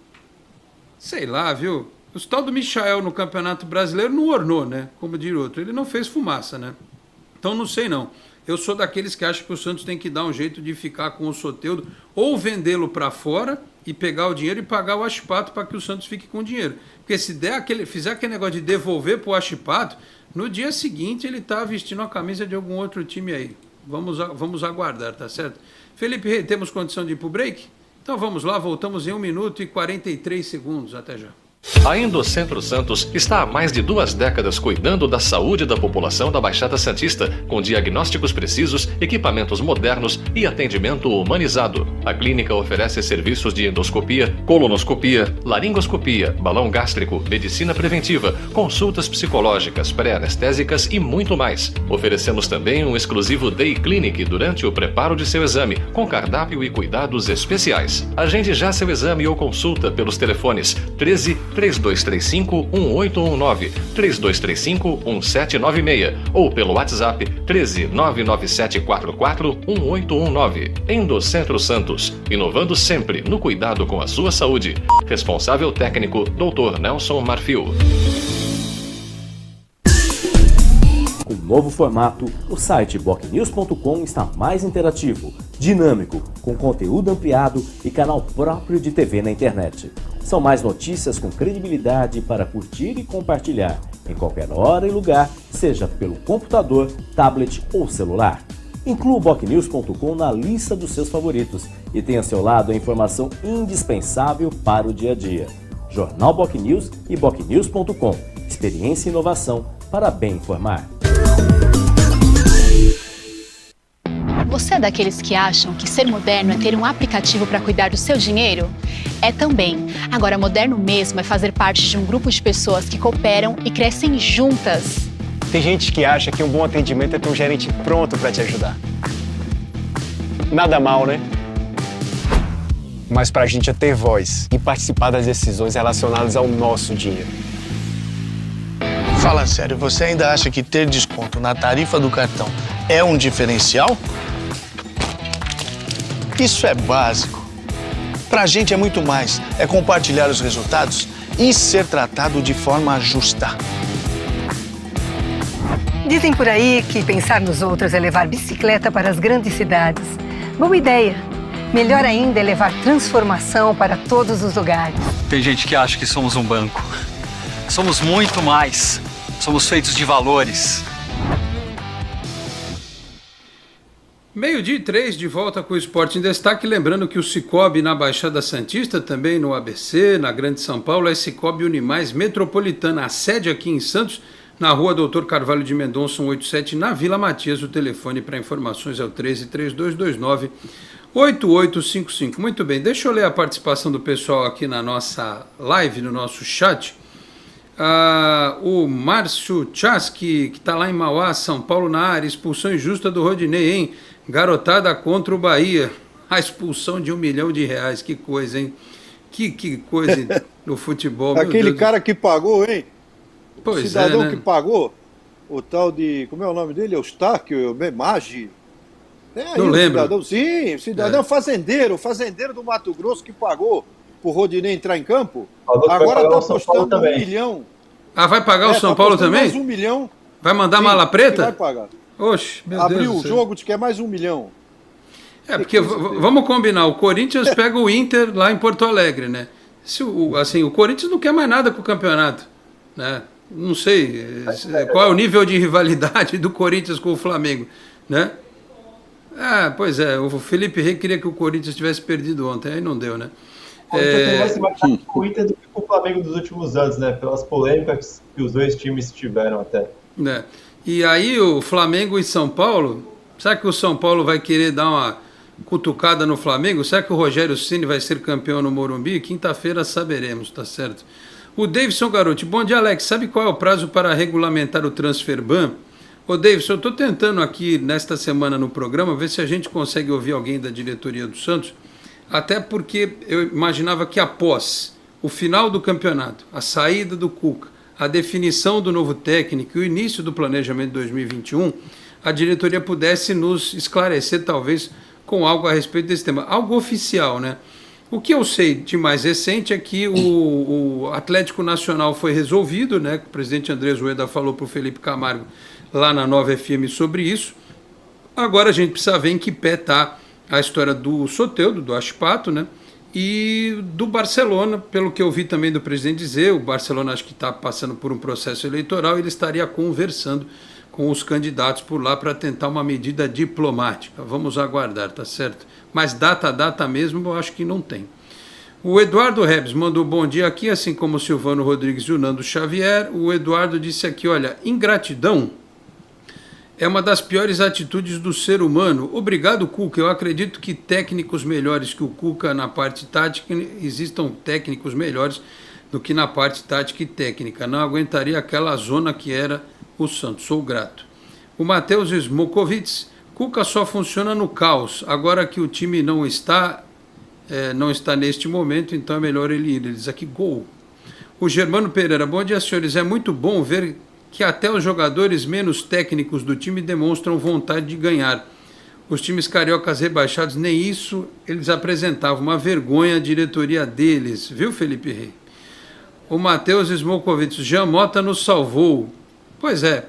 Sei lá, viu? O tal do Michael no Campeonato Brasileiro não ornou, né? Como diria outro. Ele não fez fumaça, né? Então não sei não. Eu sou daqueles que acham que o Santos tem que dar um jeito de ficar com o Soteldo ou vendê-lo para fora e pegar o dinheiro e pagar o Achipato para que o Santos fique com o dinheiro. Porque se fizer aquele negócio de devolver para o Achipato, no dia seguinte ele está vestindo a camisa de algum outro time aí. Vamos aguardar, tá certo? Felipe Rei, temos condição de ir para o break? Então vamos lá, voltamos em 1 minuto e 43 segundos. Até já. A Endocentro Santos está há mais de 2 décadas cuidando da saúde da população da Baixada Santista, com diagnósticos precisos, equipamentos modernos e atendimento humanizado. A clínica oferece serviços de endoscopia, colonoscopia, laringoscopia, balão gástrico, medicina preventiva, consultas psicológicas, pré-anestésicas e muito mais. Oferecemos também um exclusivo Day Clinic durante o preparo de seu exame, com cardápio e cuidados especiais. Agende já seu exame ou consulta pelos telefones 13-3235-1819, 3235-1796 ou pelo WhatsApp 13-99744-1819. Endocentro Santos, inovando sempre no cuidado com a sua saúde. Responsável técnico, Dr. Nelson Marfil. Com o novo formato, o site bocnews.com está mais interativo, dinâmico, com conteúdo ampliado e canal próprio de TV na internet. São mais notícias com credibilidade para curtir e compartilhar, em qualquer hora e lugar, seja pelo computador, tablet ou celular. Inclua o bocnews.com na lista dos seus favoritos e tenha ao seu lado a informação indispensável para o dia a dia. Jornal Bocnews e bocnews.com. Experiência e inovação para bem informar. Você é daqueles que acham que ser moderno é ter um aplicativo para cuidar do seu dinheiro? É também. Agora, moderno mesmo é fazer parte de um grupo de pessoas que cooperam e crescem juntas. Tem gente que acha que um bom atendimento é ter um gerente pronto para te ajudar. Nada mal, né? Mas pra gente é ter voz e participar das decisões relacionadas ao nosso dinheiro. Fala sério, você ainda acha que ter desconto na tarifa do cartão é um diferencial? Isso é básico. Pra gente é muito mais. É compartilhar os resultados e ser tratado de forma justa. Dizem por aí que pensar nos outros é levar bicicleta para as grandes cidades. Boa ideia. Melhor ainda é levar transformação para todos os lugares. Tem gente que acha que somos um banco. Somos muito mais. Somos feitos de valores. 12:03, de volta com o Esporte em Destaque. Lembrando que o Cicobi na Baixada Santista, também no ABC, na Grande São Paulo, é Cicobi Unimais Metropolitana. A sede aqui em Santos, na rua Doutor Carvalho de Mendonça, 187, na Vila Matias. O telefone para informações é o 13-3229-8855. Muito bem, deixa eu ler a participação do pessoal aqui na nossa live, no nosso chat. O Márcio Chaski, que está lá em Mauá, São Paulo, na área. Expulsão injusta do Rodinei, hein? Garotada contra o Bahia. A expulsão de R$1 milhão. Que coisa, hein? Que coisa no futebol. Aquele cara que pagou, hein? Pois o cidadão né? que pagou, o tal de... Como é o nome dele? Eustáquio Magi. Não lembro. Cidadão, sim, o cidadão fazendeiro do Mato Grosso que pagou pro Rodinei entrar em campo. Agora está apostando R$1 milhão. Vai pagar o São Paulo também? Mais R$1 milhão. Vai mandar mala preta? Vai pagar. Oxe, meu Deus. Abriu o jogo, diz que é mais R$1 milhão. Porque vamos combinar, o Corinthians pega o Inter lá em Porto Alegre, né? O Corinthians não quer mais nada com o campeonato, né? Não sei qual é o nível de rivalidade do Corinthians com o Flamengo, né? Pois é, o Felipe Rei queria que o Corinthians tivesse perdido ontem, aí não deu, né? O Corinthians tivesse mais com o Inter do que com o Flamengo dos últimos anos, né? Pelas polêmicas que os dois times tiveram até. E aí o Flamengo e São Paulo, será que o São Paulo vai querer dar uma cutucada no Flamengo? Será que o Rogério Ceni vai ser campeão no Morumbi? Quinta-feira saberemos, tá certo? O Davidson Garotti, bom dia, Alex. Sabe qual é o prazo para regulamentar o transfer ban? Ô Davidson, eu estou tentando aqui nesta semana no programa ver se a gente consegue ouvir alguém da diretoria do Santos. até porque eu imaginava que após o final do campeonato, a saída do Cuca, a definição do novo técnico e o início do planejamento de 2021, a diretoria pudesse nos esclarecer, talvez, com algo a respeito desse tema. Algo oficial, né? O que eu sei de mais recente é que o Atlético Nacional foi resolvido, né? O presidente Andrés Rueda falou para o Felipe Camargo lá na Nova FM sobre isso. Agora a gente precisa ver em que pé está a história do Soteldo, do Ashpato, né? E do Barcelona, pelo que eu vi também do presidente dizer, o Barcelona acho que está passando por um processo eleitoral, ele estaria conversando com os candidatos por lá para tentar uma medida diplomática. Vamos aguardar, tá certo? Mas data mesmo eu acho que não tem. O Eduardo Rebs mandou bom dia aqui, assim como o Silvano Rodrigues e o Nando Xavier. O Eduardo disse aqui, olha, ingratidão é uma das piores atitudes do ser humano. Obrigado, Cuca. Eu acredito que técnicos melhores que o Cuca na parte tática, existam técnicos melhores do que na parte tática e técnica. Não aguentaria aquela zona que era o Santos. Sou grato. O Matheus Smokovitz, Cuca só funciona no caos. Agora que o time não está neste momento, então é melhor ele ir. Ele diz aqui, gol. O Germano Pereira, bom dia, senhores. É muito bom ver que até os jogadores menos técnicos do time demonstram vontade de ganhar. Os times cariocas rebaixados, nem isso eles apresentavam. Uma vergonha a diretoria deles. Viu, Felipe Rei? O Matheus Smokovitz, Jean Mota nos salvou. Pois é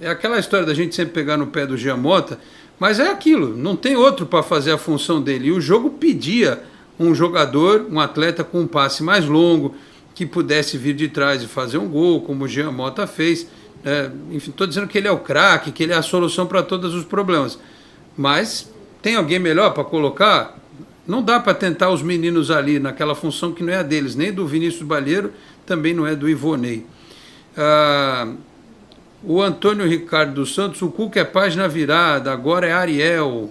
aquela história da gente sempre pegar no pé do Jean Mota, mas é aquilo, não tem outro para fazer a função dele. E o jogo pedia um jogador, um atleta com um passe mais longo, que pudesse vir de trás e fazer um gol, como o Jean Mota fez. Enfim, estou dizendo que ele é o craque, que ele é a solução para todos os problemas. Mas tem alguém melhor para colocar? Não dá para tentar os meninos ali naquela função que não é a deles, nem do Vinícius Balheiro, também não é do Ivonei. O Antônio Ricardo dos Santos, o Cuca é página virada, agora é Ariel.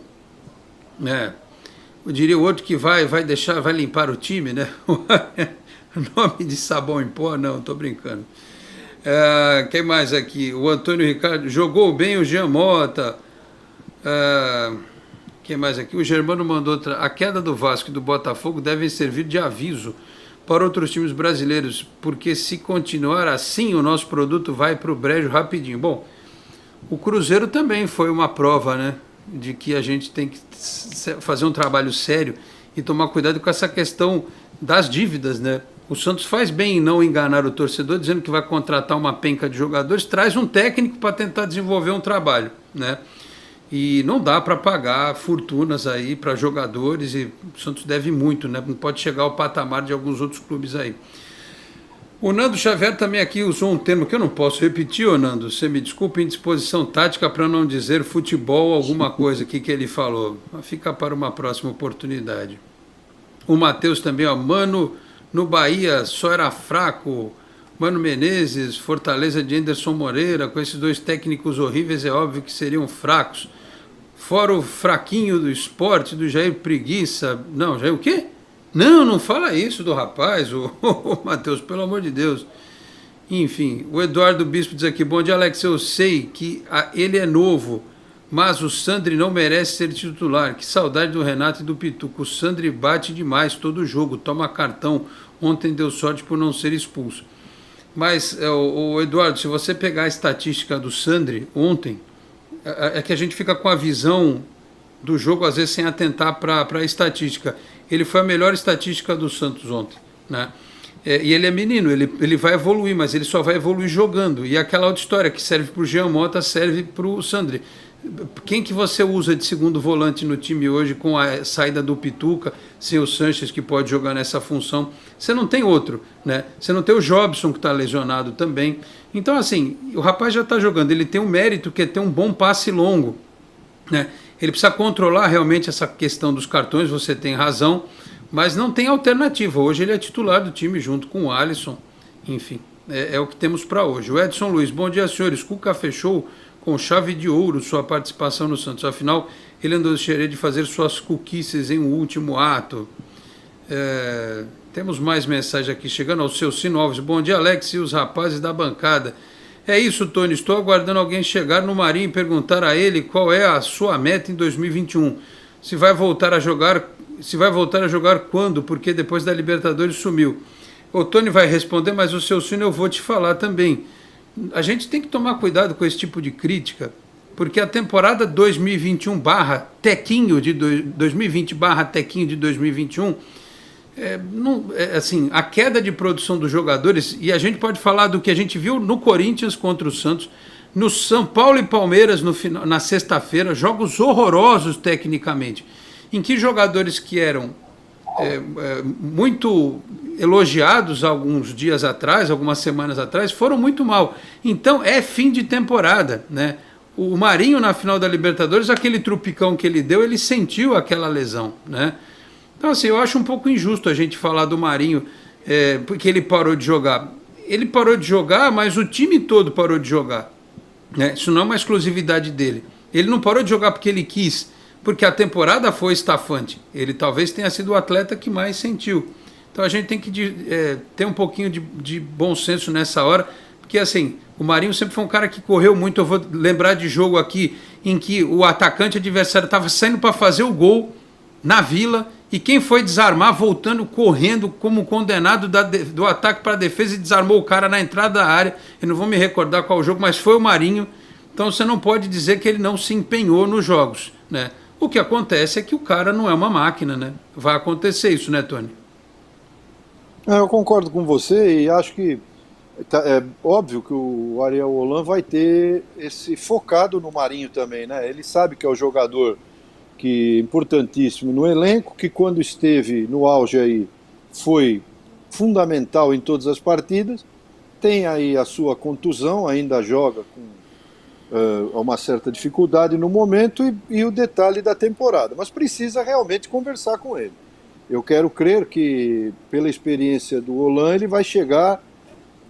Eu diria o outro que vai limpar o time, né? Nome de sabão em pó, não, estou brincando. Quem mais aqui? O Antônio Ricardo, jogou bem o Jean Mota. Quem mais aqui? O Germano mandou outra. A queda do Vasco e do Botafogo devem servir de aviso para outros times brasileiros, porque se continuar assim, o nosso produto vai para o brejo rapidinho. Bom, o Cruzeiro também foi uma prova, né, de que a gente tem que fazer um trabalho sério e tomar cuidado com essa questão das dívidas, né? O Santos faz bem em não enganar o torcedor, dizendo que vai contratar uma penca de jogadores, traz um técnico para tentar desenvolver um trabalho, né? E não dá para pagar fortunas aí para jogadores, e o Santos deve muito, né? Não pode chegar ao patamar de alguns outros clubes aí. O Nando Xavier também aqui usou um termo que eu não posso repetir, ô Nando, você me desculpa, indisposição tática, para não dizer futebol, alguma coisa aqui que ele falou. Fica para uma próxima oportunidade. O Matheus também, ó, Mano, no Bahia só era fraco. Mano Menezes, Fortaleza de Anderson Moreira, com esses dois técnicos horríveis, é óbvio que seriam fracos. Fora o fraquinho do esporte, do Jair Preguiça. Não, Jair o quê? Não fala isso do rapaz, o Matheus, pelo amor de Deus. Enfim, o Eduardo Bispo diz aqui, bom dia, Alex, eu sei que ele é novo, mas o Sandri não merece ser titular. Que saudade do Renato e do Pituco. O Sandri bate demais todo jogo, toma cartão. Ontem deu sorte por não ser expulso. Mas, o Eduardo, se você pegar a estatística do Sandri ontem, é que a gente fica com a visão do jogo, às vezes, sem atentar para a estatística. Ele foi a melhor estatística do Santos ontem, né? E ele é menino, ele vai evoluir, mas ele só vai evoluir jogando. E aquela outra história que serve para o Jean Mota, serve para o Sandri. Quem que você usa de segundo volante no time hoje com a saída do Pituca, sem o Sanches que pode jogar nessa função? Você não tem outro, né? Você não tem o Jobson que está lesionado também. Então, assim, o rapaz já está jogando, ele tem um mérito que é ter um bom passe longo, né? Ele precisa controlar realmente essa questão dos cartões, você tem razão, mas não tem alternativa. Hoje ele é titular do time junto com o Alisson, enfim, é o que temos para hoje. O Edson Luiz, bom dia, senhores. Cuca fechou com chave de ouro sua participação no Santos. Afinal, ele andou cheio de fazer suas cuquices em um último ato. Temos mais mensagem aqui chegando ao seu Sino Alves. Bom dia, Alex e os rapazes da bancada. É isso, Tony. Estou aguardando alguém chegar no Marinho e perguntar a ele qual é a sua meta em 2021. Se vai voltar a jogar se vai voltar a jogar quando, porque depois da Libertadores sumiu. O Tony vai responder, mas o seu Cine eu vou te falar também. A gente tem que tomar cuidado com esse tipo de crítica, porque a temporada 2021/Tequinho de 2020/Tequinho de 2021, assim, a queda de produção dos jogadores, e a gente pode falar do que a gente viu no Corinthians contra o Santos, no São Paulo e Palmeiras na sexta-feira, jogos horrorosos tecnicamente, em que jogadores que eram muito elogiados alguns dias atrás, algumas semanas atrás, foram muito mal. Então é fim de temporada, né? O Marinho na final da Libertadores, aquele trupicão que ele deu, ele sentiu aquela lesão, né? Então assim, eu acho um pouco injusto a gente falar do Marinho porque ele parou de jogar. Ele parou de jogar, mas o time todo parou de jogar, né? Isso não é uma exclusividade dele. Ele não parou de jogar porque ele quis, porque a temporada foi estafante. Ele talvez tenha sido o atleta que mais sentiu. Então a gente tem que ter um pouquinho de bom senso nessa hora, porque assim, o Marinho sempre foi um cara que correu muito. Eu vou lembrar de jogo aqui em que o atacante adversário estava saindo para fazer o gol na Vila, e quem foi desarmar, voltando, correndo como condenado do ataque para a defesa, e desarmou o cara na entrada da área. Eu não vou me recordar qual jogo, mas foi o Marinho. Então você não pode dizer que ele não se empenhou nos jogos, né? O que acontece é que o cara não é uma máquina, né? Vai acontecer isso, né, Tony? Eu concordo com você e acho que é óbvio que o Ariel Holan vai ter esse focado no Marinho também, né? Ele sabe que é o jogador importantíssimo no elenco, que quando esteve no auge aí foi fundamental em todas as partidas, tem aí a sua contusão, ainda joga com uma certa dificuldade no momento e o detalhe da temporada, mas precisa realmente conversar com ele. Eu quero crer que, pela experiência do Holan, ele vai chegar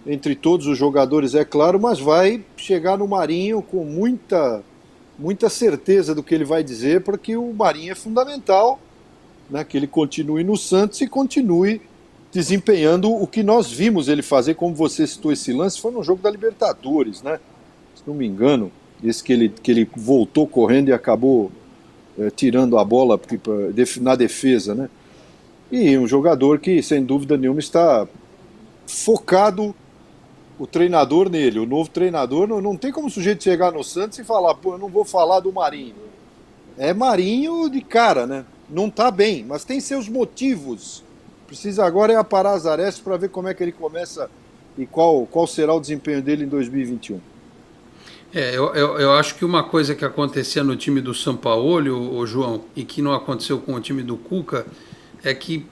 entre todos os jogadores, é claro, mas vai chegar no Marinho com muita certeza do que ele vai dizer, porque o Marinho é fundamental, né, que ele continue no Santos e continue desempenhando o que nós vimos ele fazer, como você citou esse lance, foi no jogo da Libertadores, né? Se não me engano, esse que ele voltou correndo e acabou tirando a bola na defesa, né? E um jogador que, sem dúvida nenhuma, está focado, o treinador nele, o novo treinador. Não tem como o sujeito chegar no Santos e falar, pô, eu não vou falar do Marinho. É Marinho de cara, né? Não está bem, mas tem seus motivos. Precisa agora aparar as arestas para ver como é que ele começa e qual será o desempenho dele em 2021. Eu acho que uma coisa que acontecia no time do Sampaoli, o João, e que não aconteceu com o time do Cuca, é que,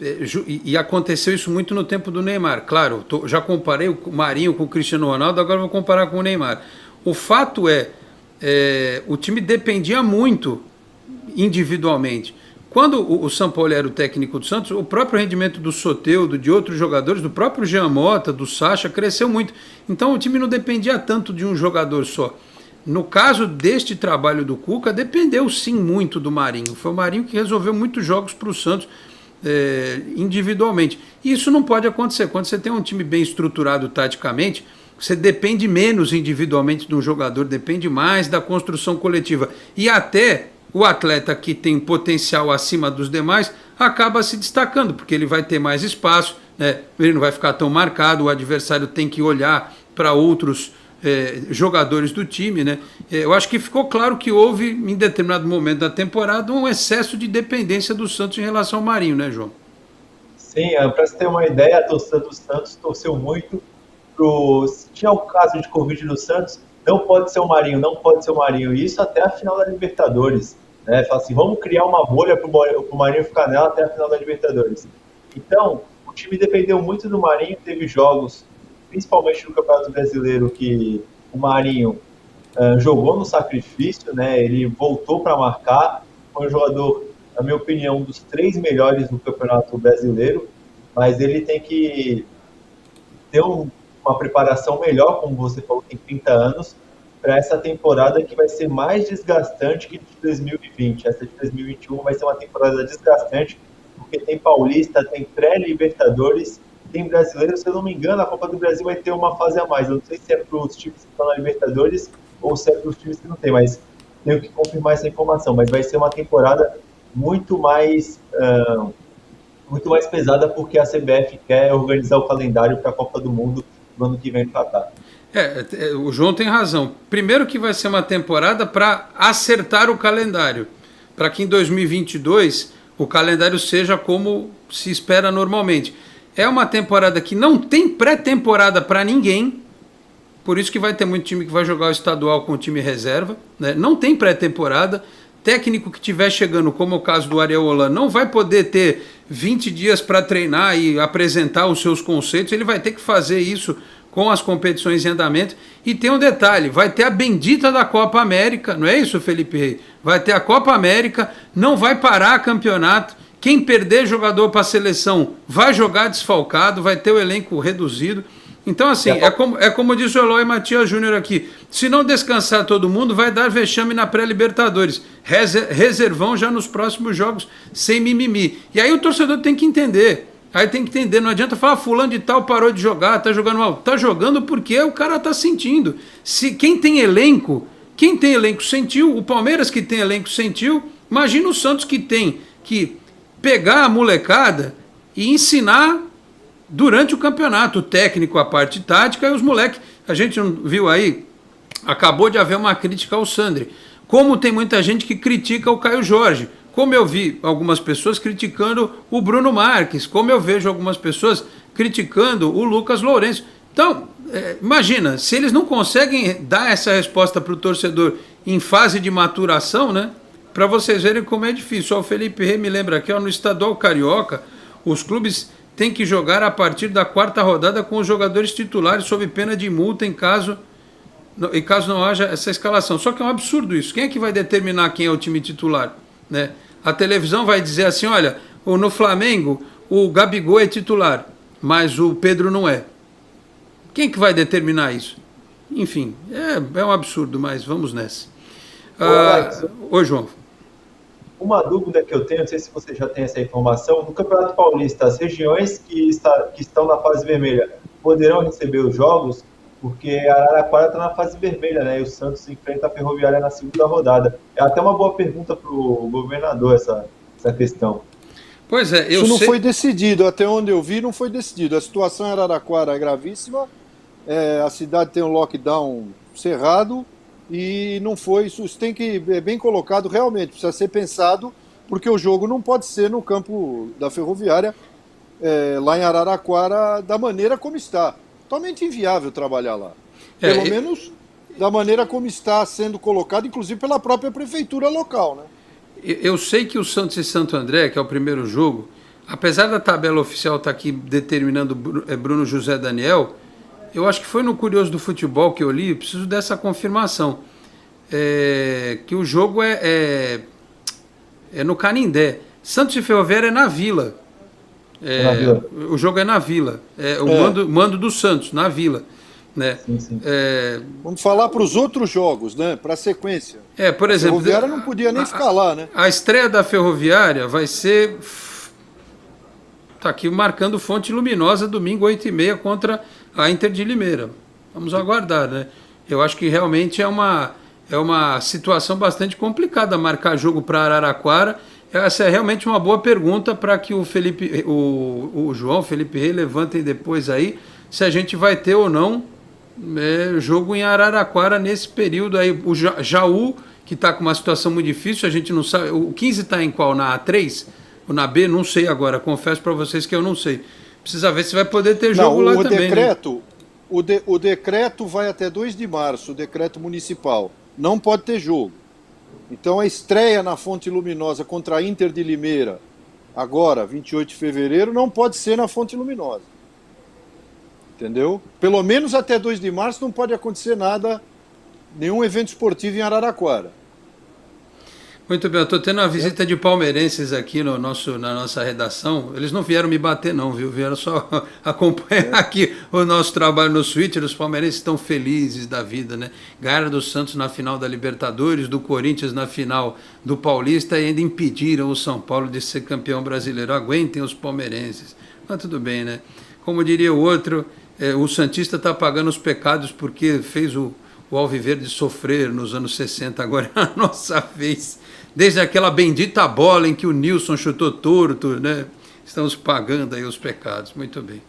e aconteceu isso muito no tempo do Neymar. Claro, já comparei o Marinho com o Cristiano Ronaldo, agora vou comparar com o Neymar. O fato o time dependia muito individualmente. Quando o Sampaoli era o técnico do Santos, o próprio rendimento do Soteldo, de outros jogadores, do próprio Jean Mota, do Sacha, cresceu muito. Então o time não dependia tanto de um jogador só. No caso deste trabalho do Cuca, dependeu sim muito do Marinho. Foi o Marinho que resolveu muitos jogos para o Santos individualmente. E isso não pode acontecer. Quando você tem um time bem estruturado taticamente, você depende menos individualmente de um jogador, depende mais da construção coletiva. E até o atleta que tem potencial acima dos demais acaba se destacando, porque ele vai ter mais espaço, né? Ele não vai ficar tão marcado, o adversário tem que olhar para outros jogadores do time, né? Eu acho que ficou claro que houve, em determinado momento da temporada, um excesso de dependência do Santos em relação ao Marinho, né, João? Sim, para você ter uma ideia, a torcida do Santos torceu muito se tinha o caso de Covid no Santos, não pode ser o Marinho, não pode ser o Marinho, e isso até a final da Libertadores, né? Fala assim, vamos criar uma bolha para o Marinho ficar nela até a final da Libertadores. Então, o time dependeu muito do Marinho, teve jogos, principalmente no Campeonato Brasileiro, que o Marinho jogou no sacrifício, né? Ele voltou para marcar, foi um jogador, na minha opinião, um dos 3 melhores do Campeonato Brasileiro, mas ele tem que ter uma preparação melhor, como você falou, tem 30 anos, para essa temporada que vai ser mais desgastante que de 2020. Essa de 2021 vai ser uma temporada desgastante, porque tem Paulista, tem pré-Libertadores, tem Brasileiro. Se eu não me engano, a Copa do Brasil vai ter uma fase a mais. Eu não sei se é para os times que estão na Libertadores ou se é para os times que não tem, mas tenho que confirmar essa informação. Mas vai ser uma temporada muito mais pesada, porque a CBF quer organizar o calendário para a Copa do Mundo no ano que vem no Catar. O João tem razão. Primeiro que vai ser uma temporada para acertar o calendário, para que em 2022 o calendário seja como se espera normalmente. É uma temporada que não tem pré-temporada para ninguém, por isso que vai ter muito time que vai jogar o estadual com o time reserva, né? Não tem pré-temporada. Técnico que estiver chegando, como o caso do Ariel Holan, não vai poder ter 20 dias para treinar e apresentar os seus conceitos, ele vai ter que fazer isso com as competições em andamento. E tem um detalhe, vai ter a bendita da Copa América, não é isso, Felipe Rey? Vai ter a Copa América, não vai parar campeonato, quem perder jogador para a seleção vai jogar desfalcado, vai ter o elenco reduzido. Então, assim, é como disse o Eloy Matias Júnior aqui, se não descansar todo mundo, vai dar vexame na pré-Libertadores, reservão já nos próximos jogos, sem mimimi. E aí o torcedor tem que entender, não adianta falar, fulano de tal parou de jogar, tá jogando mal, tá jogando porque o cara tá sentindo. Quem tem elenco sentiu, o Palmeiras que tem elenco sentiu, imagina o Santos que tem que pegar a molecada e ensinar durante o campeonato, o técnico, a parte tática e os moleques. A gente não viu aí, acabou de haver uma crítica ao Sandri. Como tem muita gente que critica o Caio Jorge. Como eu vi algumas pessoas criticando o Bruno Marques. Como eu vejo algumas pessoas criticando o Lucas Lourenço. Então, imagina, se eles não conseguem dar essa resposta para o torcedor em fase de maturação, né? Para vocês verem como é difícil. O Felipe Rey me lembra aqui, no estadual carioca, os clubes tem que jogar a partir da 4ª rodada com os jogadores titulares sob pena de multa em caso não haja essa escalação. Só que é um absurdo isso. Quem é que vai determinar quem é o time titular? Né? A televisão vai dizer assim, olha, no Flamengo o Gabigol é titular, mas o Pedro não é. Quem é que vai determinar isso? Enfim, é um absurdo, mas vamos nessa. Oi, João. Uma dúvida que eu tenho, não sei se você já tem essa informação, no Campeonato Paulista, as regiões que estão na fase vermelha poderão receber os jogos, porque a Araraquara está na fase vermelha, né? E o Santos enfrenta a Ferroviária na segunda rodada. É até uma boa pergunta para o governador essa questão. Pois é, isso não foi decidido, até onde eu vi não foi decidido. A situação em Araraquara é gravíssima, a cidade tem um lockdown cerrado, e não foi, isso tem que é bem colocado realmente, precisa ser pensado, porque o jogo não pode ser no campo da Ferroviária, lá em Araraquara, da maneira como está. Totalmente inviável trabalhar lá. Pelo menos da maneira como está sendo colocado, inclusive pela própria prefeitura local, né? Eu sei que o Santos e Santo André, que é o primeiro jogo, apesar da tabela oficial estar aqui determinando Bruno José Daniel, eu acho que foi no Curioso do Futebol que eu li, preciso dessa confirmação, que o jogo é no Canindé. Santos e Ferroviária é na Vila. O jogo é na Vila. O mando do Santos, na Vila. Né? Sim. Vamos falar para os outros jogos, né? Para a sequência. Por exemplo, a Ferroviária não podia nem ficar lá, né? A estreia da Ferroviária vai ser... Está aqui marcando Fonte Luminosa, domingo 8h30 contra a Inter de Limeira. Vamos aguardar, né? Eu acho que realmente é uma situação bastante complicada marcar jogo para Araraquara. Essa é realmente uma boa pergunta para que o João, Felipe Rey levantem depois aí, se a gente vai ter ou não jogo em Araraquara nesse período aí. O Jaú, que está com uma situação muito difícil, a gente não sabe. O 15 está em qual? Na A3? Ou na B? Não sei agora. Confesso para vocês que eu não sei. Precisa ver se vai poder ter jogo lá também. Decreto, né? O decreto vai até 2 de março, o decreto municipal. Não pode ter jogo. Então a estreia na Fonte Luminosa contra a Inter de Limeira, agora, 28 de fevereiro, não pode ser na Fonte Luminosa. Entendeu? Pelo menos até 2 de março não pode acontecer nada, nenhum evento esportivo em Araraquara. Muito bem, eu estou tendo uma visita de palmeirenses aqui na nossa redação. Eles não vieram me bater não, viu? Vieram só acompanhar aqui o nosso trabalho no Twitter. Os palmeirenses estão felizes da vida, né? Ganharam do Santos na final da Libertadores, do Corinthians na final do Paulista e ainda impediram o São Paulo de ser campeão brasileiro. Aguentem os palmeirenses. Mas tudo bem, né? Como diria o outro, o Santista está pagando os pecados porque fez o Alviverde sofrer nos anos 60. Agora é a nossa vez desde aquela bendita bola em que o Nilson chutou torto, né? Estamos pagando aí os pecados, muito bem.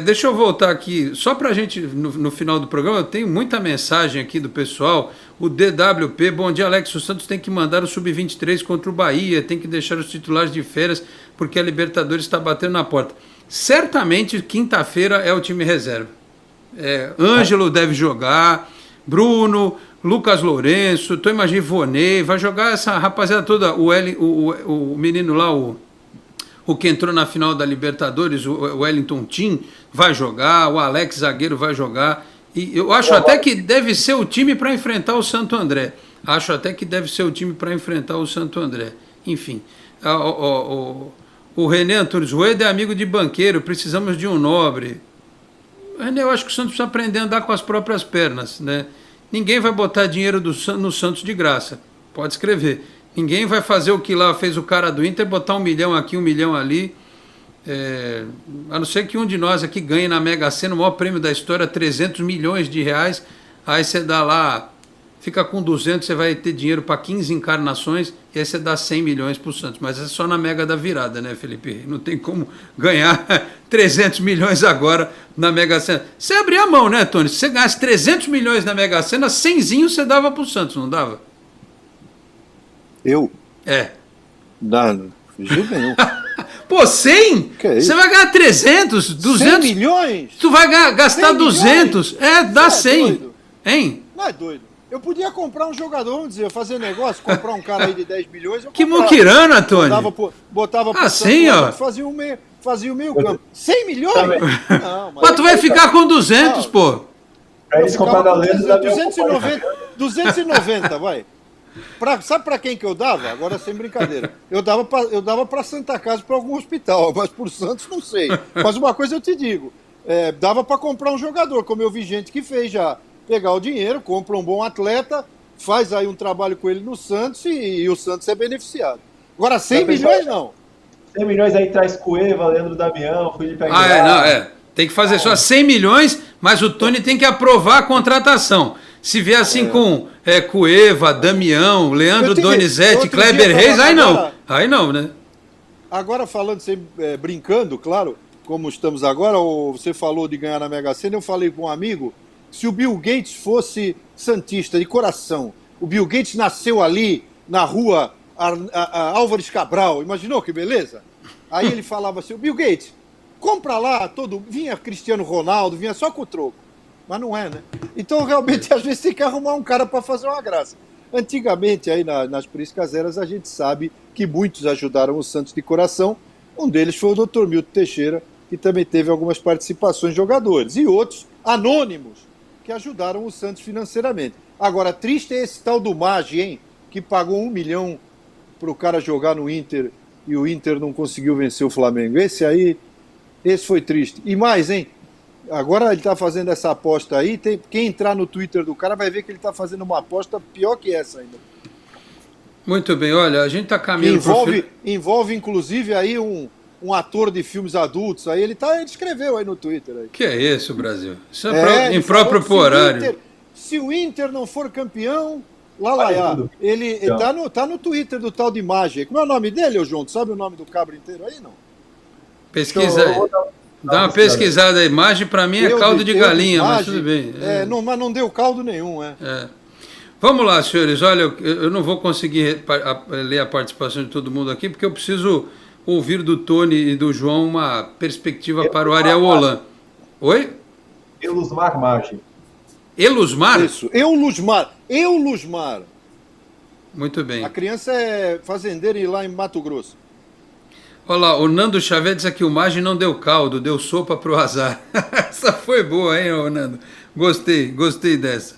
Deixa eu voltar aqui, só para a gente, no final do programa, eu tenho muita mensagem aqui do pessoal. O DWP, bom dia, Alex, o Santos tem que mandar o Sub-23 contra o Bahia, tem que deixar os titulares de férias, porque a Libertadores está batendo na porta. Certamente, quinta-feira é o time reserva. Ângelo deve jogar, Bruno, Lucas Lourenço, tô imaginando Vonei, vai jogar essa rapaziada toda, o menino lá, o que entrou na final da Libertadores, o Wellington Tim, vai jogar, o Alex zagueiro vai jogar, e eu acho até que deve ser o time para enfrentar o Santo André. Enfim, o René Antunes, o Eder é amigo de banqueiro, precisamos de um nobre. René, eu acho que o Santos precisa aprender a andar com as próprias pernas, né? Ninguém vai botar dinheiro no Santos de graça, pode escrever. Ninguém vai fazer o que lá fez o cara do Inter, botar 1 milhão aqui, 1 milhão ali. A não ser que um de nós aqui ganhe na Mega Sena, o maior prêmio da história, 300 milhões de reais. Aí você dá lá, fica com 200, você vai ter dinheiro para 15 encarnações, e aí você dá 100 milhões para o Santos. Mas é só na Mega da Virada, né, Felipe? Não tem como ganhar 300 milhões agora na Mega Sena. Você abria a mão, né, Tony? Se você ganhasse 300 milhões na Mega Sena, 100zinho você dava para o Santos, não dava? Eu? Não, de jeito nenhum. Pô, 100? Que é isso? Você vai ganhar 300, 200. 100 milhões? Tu vai gastar 200. Dá 100. Doido. Hein? Não é doido. Eu podia comprar um jogador, vamos dizer, fazer negócio, comprar um cara aí de 10 milhões. Que muquirana, Tony. Botava pro assim, ó. Fazia o meio campo. 100 milhões? Não, mas tu vai ficar com 200, pô. Pra eles comprar da Lenda, 290, vai. Sabe para quem que eu dava? Agora sem brincadeira. Eu dava para Santa Casa, para algum hospital, mas por Santos não sei. Mas uma coisa eu te digo, dava para comprar um jogador, como eu vi gente que fez já. Pegar o dinheiro, compra um bom atleta, faz aí um trabalho com ele no Santos e o Santos é beneficiado. Agora 100 milhões não. 100 milhões aí traz Cueva, Leandro Damião, Felipe Aguilar. Tem que fazer só 100 milhões, mas o Tony tem que aprovar a contratação. Se vier assim com Cueva, Damião, Leandro Donizete, Kleber Reis, aí não, né? Agora falando, brincando, claro, como estamos agora, você falou de ganhar na Mega Sena, eu falei com um amigo, se o Bill Gates fosse santista de coração, o Bill Gates nasceu ali na rua Álvares Cabral, imaginou que beleza? Aí ele falava assim, o Bill Gates, compra lá, vinha Cristiano Ronaldo, vinha só com o troco. Mas não é, né? Então, realmente, às vezes tem que arrumar um cara para fazer uma graça. Antigamente, aí nas Priscas Eras, a gente sabe que muitos ajudaram o Santos de coração. Um deles foi o Dr. Milton Teixeira, que também teve algumas participações de jogadores. E outros anônimos que ajudaram o Santos financeiramente. Agora, triste é esse tal do Maggi, hein? Que pagou 1 milhão para o cara jogar no Inter e o Inter não conseguiu vencer o Flamengo. Esse foi triste. E mais, hein? Agora ele está fazendo essa aposta aí, quem entrar no Twitter do cara vai ver que ele está fazendo uma aposta pior que essa ainda. Muito bem, olha, a gente está caminhando... Envolve inclusive aí um ator de filmes adultos, aí ele escreveu aí no Twitter. Aí. Que é isso, Brasil? Isso é impróprio pro horário. Se o Inter não for campeão, ele tá no Twitter do tal de Maggi. Como é o nome dele, ô João? Tu sabe o nome do cabra inteiro aí, não? Pesquisa aí. Dá uma pesquisada aí. Maggi para mim é caldo de galinha, mas tudo bem. Mas não deu caldo nenhum, Vamos lá, senhores. Olha, eu não vou conseguir ler a participação de todo mundo aqui, porque eu preciso ouvir do Tony e do João uma perspectiva para o Ariel Holan. Oi? Elusmar Maggi. Elusmar? Isso, Elusmar. Muito bem. A criança é fazendeira lá em Mato Grosso. Olha lá, o Nando Xavier diz aqui, o Maggi não deu caldo, deu sopa pro azar. Essa foi boa, hein, Nando? Gostei dessa.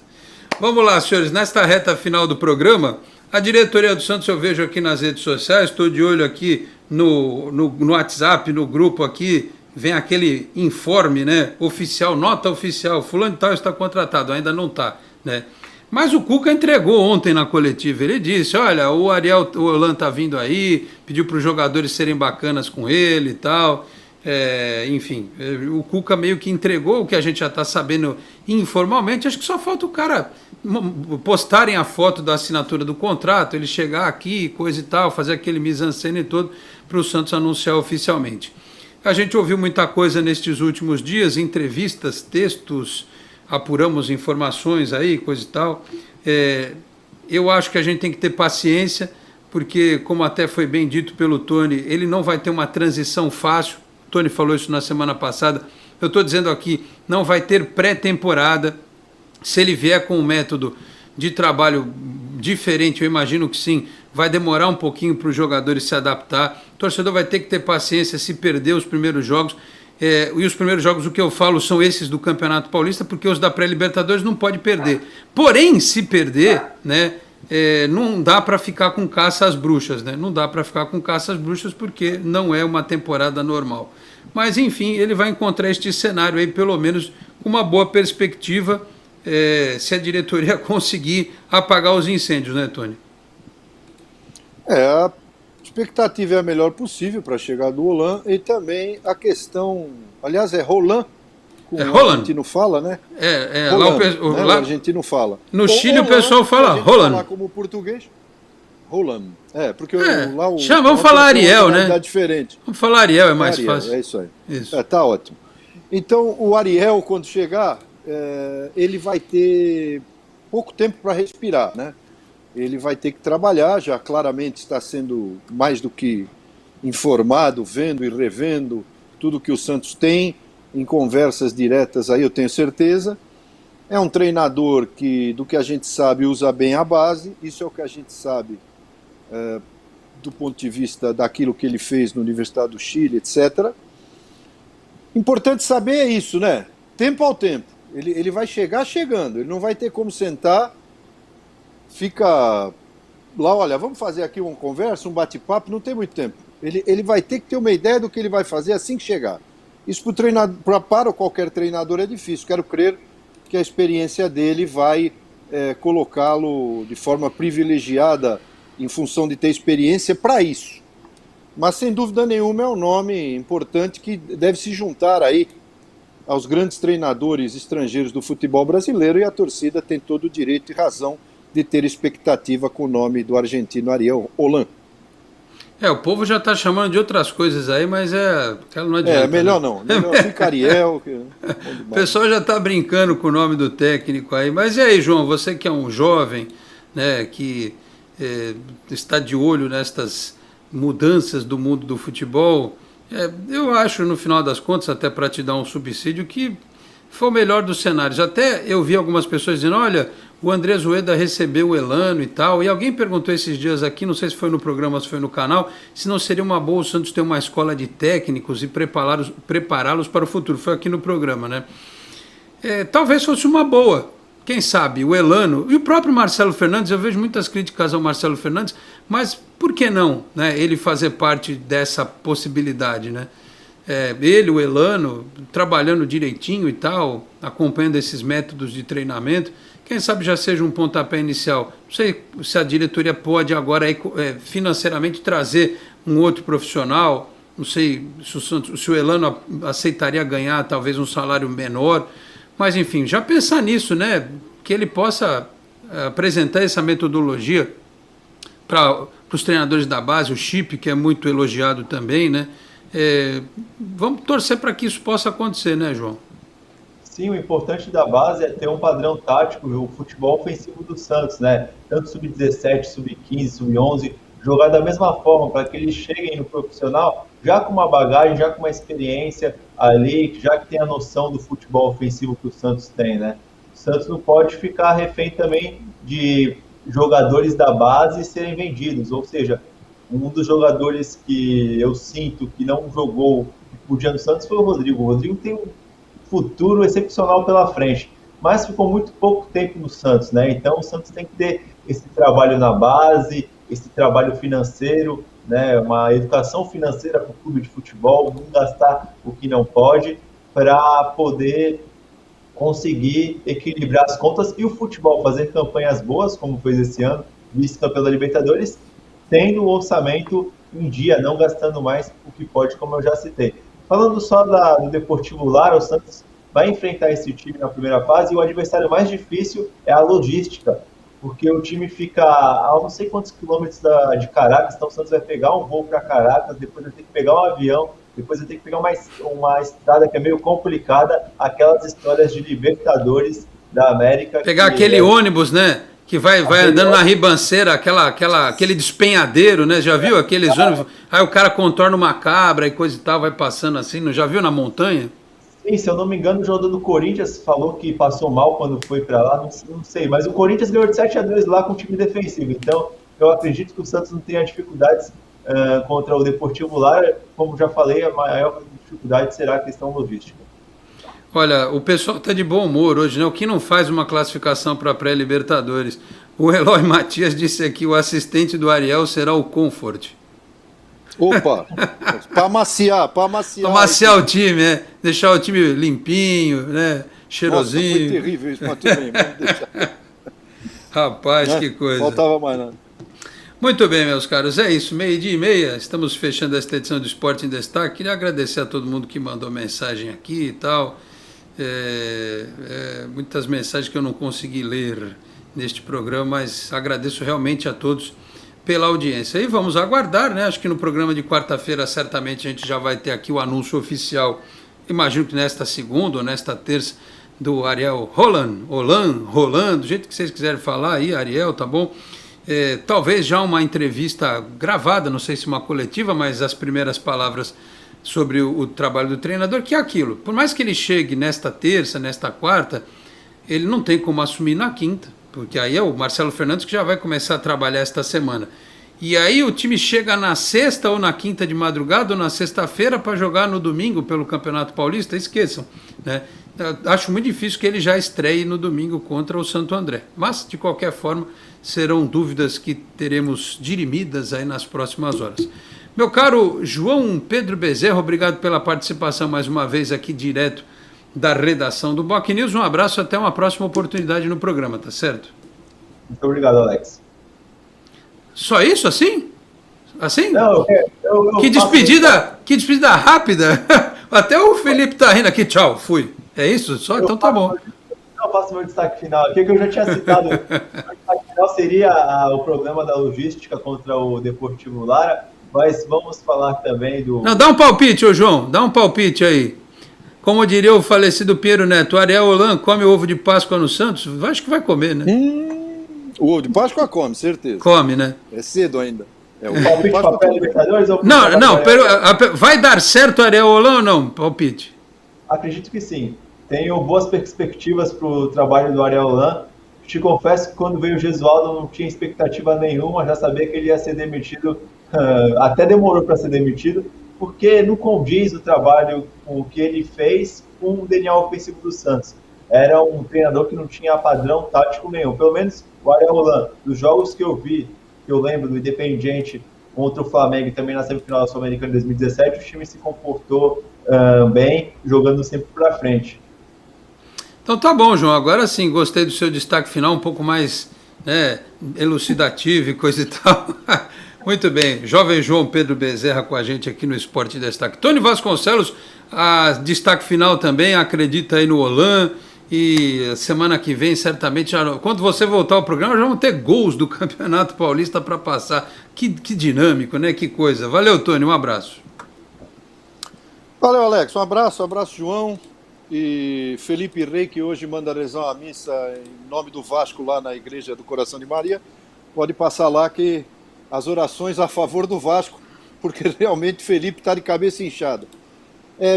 Vamos lá, senhores, nesta reta final do programa, a diretoria do Santos eu vejo aqui nas redes sociais, estou de olho aqui no WhatsApp, no grupo aqui, vem aquele informe, né, oficial, nota oficial, fulano de tal está contratado, ainda não está, né? Mas o Cuca entregou ontem na coletiva, ele disse, olha, o Ariel Holan está vindo aí, pediu para os jogadores serem bacanas com ele e tal, Enfim, o Cuca meio que entregou o que a gente já está sabendo informalmente. Acho que só falta o cara postarem a foto da assinatura do contrato, ele chegar aqui, coisa e tal, fazer aquele mise-en-scène todo para o Santos anunciar oficialmente. A gente ouviu muita coisa nestes últimos dias, entrevistas, textos, apuramos informações aí, coisa e tal. Eu acho que a gente tem que ter paciência, porque, como até foi bem dito pelo Tony, ele não vai ter uma transição fácil. O Tony falou isso na semana passada. Eu estou dizendo aqui, não vai ter pré-temporada. Se ele vier com um método de trabalho diferente, eu imagino que sim, vai demorar um pouquinho para os jogadores se adaptar. O torcedor vai ter que ter paciência se perder os primeiros jogos. E os primeiros jogos, o que eu falo, são esses do Campeonato Paulista, porque os da pré-Libertadores não pode perder. Porém, se perder, né, não dá para ficar com caça às bruxas, né? Não dá para ficar com caça às bruxas porque não é uma temporada normal. Mas, enfim, ele vai encontrar este cenário aí, pelo menos, com uma boa perspectiva, se a diretoria conseguir apagar os incêndios, né, Tony? A expectativa é a melhor possível para a chegada do Roland, e também a questão, aliás, Roland, como o argentino fala, né? Roland, o argentino fala. No Chile o pessoal fala Roland. Falar como português, Roland. Porque lá o... Vamos falar Ariel, né? Diferente. Vamos falar Ariel, é mais fácil. É isso aí. Isso. Tá ótimo. Então, o Ariel, quando chegar, ele vai ter pouco tempo para respirar, né? Ele vai ter que trabalhar, já claramente está sendo mais do que informado, vendo e revendo tudo que o Santos tem, em conversas diretas aí, eu tenho certeza. É um treinador que, do que a gente sabe, usa bem a base, isso é o que a gente sabe do ponto de vista daquilo que ele fez na Universidade do Chile, etc. Importante saber é isso, né? Tempo ao tempo. Ele vai chegar chegando, ele não vai ter como sentar, fica lá, olha, vamos fazer aqui uma conversa, um bate-papo, não tem muito tempo. Ele vai ter que ter uma ideia do que ele vai fazer assim que chegar. Isso para qualquer treinador é difícil. Quero crer que a experiência dele vai colocá-lo de forma privilegiada em função de ter experiência para isso. Mas, sem dúvida nenhuma, é um nome importante que deve se juntar aí aos grandes treinadores estrangeiros do futebol brasileiro, e a torcida tem todo o direito e razão de ter expectativa com o nome do argentino Ariel Roland. O povo já está chamando de outras coisas aí, mas não adianta. Melhor não. Melhor fica Ariel. O pessoal já está brincando com o nome do técnico aí. Mas e aí, João, você que é um jovem, né, que está de olho nestas mudanças do mundo do futebol, eu acho, no final das contas, até para te dar um subsídio, que foi o melhor dos cenários. Até eu vi algumas pessoas dizendo, olha, o Andrés Rueda recebeu o Elano e tal, e alguém perguntou esses dias aqui, não sei se foi no programa ou se foi no canal, se não seria uma boa o Santos ter uma escola de técnicos e prepará-los para o futuro. Foi aqui no programa, né? Talvez fosse uma boa, quem sabe, o Elano e o próprio Marcelo Fernandes. Eu vejo muitas críticas ao Marcelo Fernandes, mas por que não, né, ele fazer parte dessa possibilidade, né? Ele, o Elano, trabalhando direitinho e tal, acompanhando esses métodos de treinamento, quem sabe já seja um pontapé inicial. Não sei se a diretoria pode agora financeiramente trazer um outro profissional, não sei se o Elano aceitaria ganhar talvez um salário menor, mas enfim, já pensar nisso, né, que ele possa apresentar essa metodologia para os treinadores da base, o Chip, que é muito elogiado também, né? Vamos torcer para que isso possa acontecer, né, João? Sim, o importante da base é ter um padrão tático, o futebol ofensivo do Santos, né? Tanto sub-17, sub-15, sub-11, jogar da mesma forma para que eles cheguem no profissional já com uma bagagem, já com uma experiência ali, já que tem a noção do futebol ofensivo que o Santos tem, né? O Santos não pode ficar refém também de jogadores da base serem vendidos, ou seja, um dos jogadores que eu sinto que não jogou por Diante do Santos foi o Rodrigo. O Rodrigo tem um futuro excepcional pela frente, mas ficou muito pouco tempo no Santos, né? Então o Santos tem que ter esse trabalho na base, esse trabalho financeiro, né? Uma educação financeira para o clube de futebol, não gastar o que não pode, para poder conseguir equilibrar as contas e o futebol fazer campanhas boas, como fez esse ano, vice-campeão da Libertadores, tendo o orçamento em dia, não gastando mais o que pode, como eu já citei. Falando só do Deportivo Lara, o Santos vai enfrentar esse time na primeira fase e o adversário mais difícil é a logística, porque o time fica a não sei quantos quilômetros de Caracas, então o Santos vai pegar um voo para Caracas, depois vai ter que pegar um avião, depois vai ter que pegar uma estrada que é meio complicada, aquelas histórias de Libertadores da América. Pegar aquele ônibus, né? Que vai andando na ribanceira, aquele despenhadeiro, né? Já viu aqueles ônibus? Aí o cara contorna uma cabra e coisa e tal, vai passando assim, não já viu na montanha? Sim, se eu não me engano, o jogador do Corinthians falou que passou mal quando foi para lá, não sei, mas o Corinthians ganhou de 7-2 lá com o time defensivo, então eu acredito que o Santos não tenha dificuldades contra o Deportivo Lara. Como já falei, a maior dificuldade será a questão logística. Olha, o pessoal está de bom humor hoje, né? O que não faz uma classificação para a pré-Libertadores? O Eloy Matias disse aqui, o assistente do Ariel será o Comfort. Opa, para amaciar o time, deixar o time limpinho, né? Cheirosinho. Nossa, foi terrível isso, mas tudo bem, vamos deixar. Rapaz, que coisa. Faltava mais nada. Muito bem, meus caros, é isso, 12:30, estamos fechando esta edição do Esporte em Destaque. Queria agradecer a todo mundo que mandou mensagem aqui e tal, muitas mensagens que eu não consegui ler neste programa, mas agradeço realmente a todos pela audiência. E vamos aguardar, né? Acho que no programa de quarta-feira certamente a gente já vai ter aqui o anúncio oficial, imagino que nesta segunda ou nesta terça, do Ariel Roland, do jeito que vocês quiserem falar aí, Ariel, tá bom? Talvez já uma entrevista gravada, não sei se uma coletiva, mas as primeiras palavras sobre o trabalho do treinador, que é aquilo, por mais que ele chegue nesta terça, nesta quarta, ele não tem como assumir na quinta, porque aí é o Marcelo Fernandes que já vai começar a trabalhar esta semana. E aí o time chega na sexta ou na quinta de madrugada ou na sexta-feira para jogar no domingo pelo Campeonato Paulista, esqueçam, né? Acho muito difícil que ele já estreie no domingo contra o Santo André, mas de qualquer forma serão dúvidas que teremos dirimidas aí nas próximas horas. Meu caro João Pedro Bezerra, obrigado pela participação mais uma vez aqui direto da redação do Boc News. Um abraço, até uma próxima oportunidade no programa, tá certo? Muito obrigado, Alex. Só isso, assim? Assim? Não, que despedida rápida. Até o Felipe tá rindo aqui, tchau, fui. É isso? Só? Então tá bom. Eu faço meu destaque final aqui, que eu já tinha citado. O destaque final seria o problema da logística contra o Deportivo Lara, mas vamos falar também do... Não, dá um palpite, ô João, dá um palpite aí. Como diria o falecido Piero Neto, Ariel Holan come ovo de Páscoa no Santos? Acho que vai comer, né? O ovo de Páscoa come, certeza. Come, né? É cedo ainda. O palpite papel Libertadores? Não, vai dar certo o Ariel Holan ou não? Palpite. Acredito que sim. Tenho boas perspectivas para o trabalho do Ariel Holan. Te confesso que quando veio o Gesualdo não tinha expectativa nenhuma, já sabia que ele ia ser demitido, até demorou para ser demitido, porque não condiz o trabalho, o que ele fez com o DNA ofensivo do Santos. Era um treinador que não tinha padrão tático nenhum. Pelo menos o Ariel Holan, dos jogos que eu vi, que eu lembro do Independiente contra o Flamengo e também na semifinal da Sul-Americana de 2017, o time se comportou bem, jogando sempre para frente. Então tá bom, João, agora sim, gostei do seu destaque final, um pouco mais elucidativo e coisa e tal. Muito bem, jovem João Pedro Bezerra com a gente aqui no Esporte em Destaque. Tony Vasconcelos, destaque final também, acredita aí no Holan, e semana que vem certamente, quando você voltar ao programa, já vão ter gols do Campeonato Paulista para passar. Que dinâmico, né? Que coisa. Valeu, Tony, um abraço. Valeu, Alex, um abraço, João. E Felipe Rei, que hoje manda rezar uma missa em nome do Vasco lá na Igreja do Coração de Maria, pode passar lá que as orações a favor do Vasco, porque realmente Felipe está de cabeça inchada.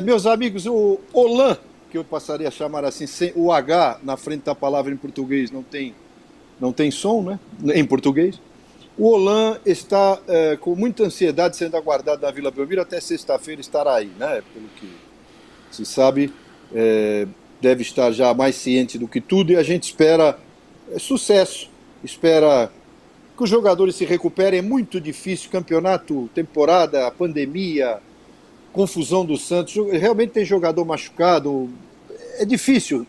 Meus amigos, o Holan, que eu passaria a chamar assim, sem o H na frente da palavra em português, não tem som, né? Em português. O Holan está com muita ansiedade sendo aguardado na Vila Belmiro, até sexta-feira estará aí, né? Pelo que se sabe, deve estar já mais ciente do que tudo, e a gente espera sucesso, espera que os jogadores se recuperem. É muito difícil, campeonato, temporada, pandemia, confusão do Santos, realmente tem jogador machucado, é difícil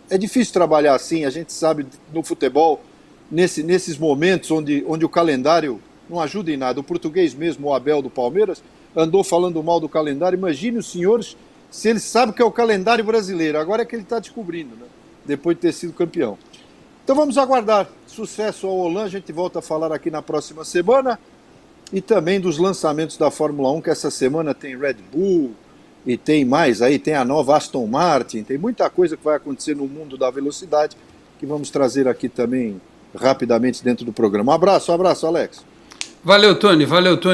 trabalhar assim, a gente sabe no futebol, nesses momentos onde o calendário não ajuda em nada. O português mesmo, o Abel do Palmeiras, andou falando mal do calendário. Imagine os senhores se ele sabe o que é o calendário brasileiro. Agora é que ele está descobrindo, né? Depois de ter sido campeão. Então vamos aguardar. Sucesso ao Holland, a gente volta a falar aqui na próxima semana. E também dos lançamentos da Fórmula 1, que essa semana tem Red Bull e tem mais aí, tem a nova Aston Martin, tem muita coisa que vai acontecer no mundo da velocidade que vamos trazer aqui também rapidamente dentro do programa. Um abraço, Alex. Valeu, Tony.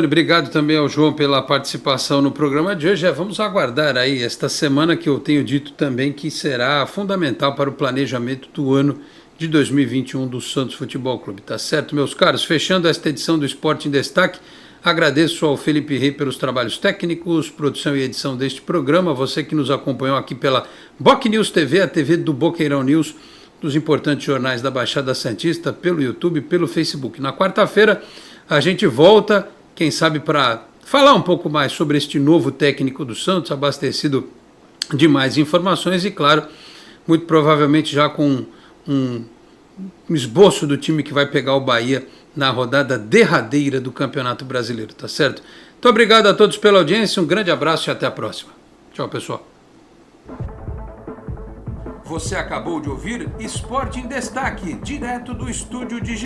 Obrigado também ao João pela participação no programa de hoje. Vamos aguardar aí esta semana que eu tenho dito também que será fundamental para o planejamento do ano de 2021 do Santos Futebol Clube. Tá certo, meus caros? Fechando esta edição do Esporte em Destaque, agradeço ao Felipe Rei pelos trabalhos técnicos, produção e edição deste programa. Você que nos acompanhou aqui pela Boc News TV, a TV do Boqueirão News, dos importantes jornais da Baixada Santista, pelo YouTube, pelo Facebook. Na quarta-feira a gente volta, quem sabe para falar um pouco mais sobre este novo técnico do Santos, abastecido de mais informações e, claro, muito provavelmente já com um esboço do time que vai pegar o Bahia na rodada derradeira do Campeonato Brasileiro, tá certo? Muito obrigado a todos pela audiência, um grande abraço e até a próxima. Tchau, pessoal. Você acabou de ouvir Esporte em Destaque, direto do estúdio digital.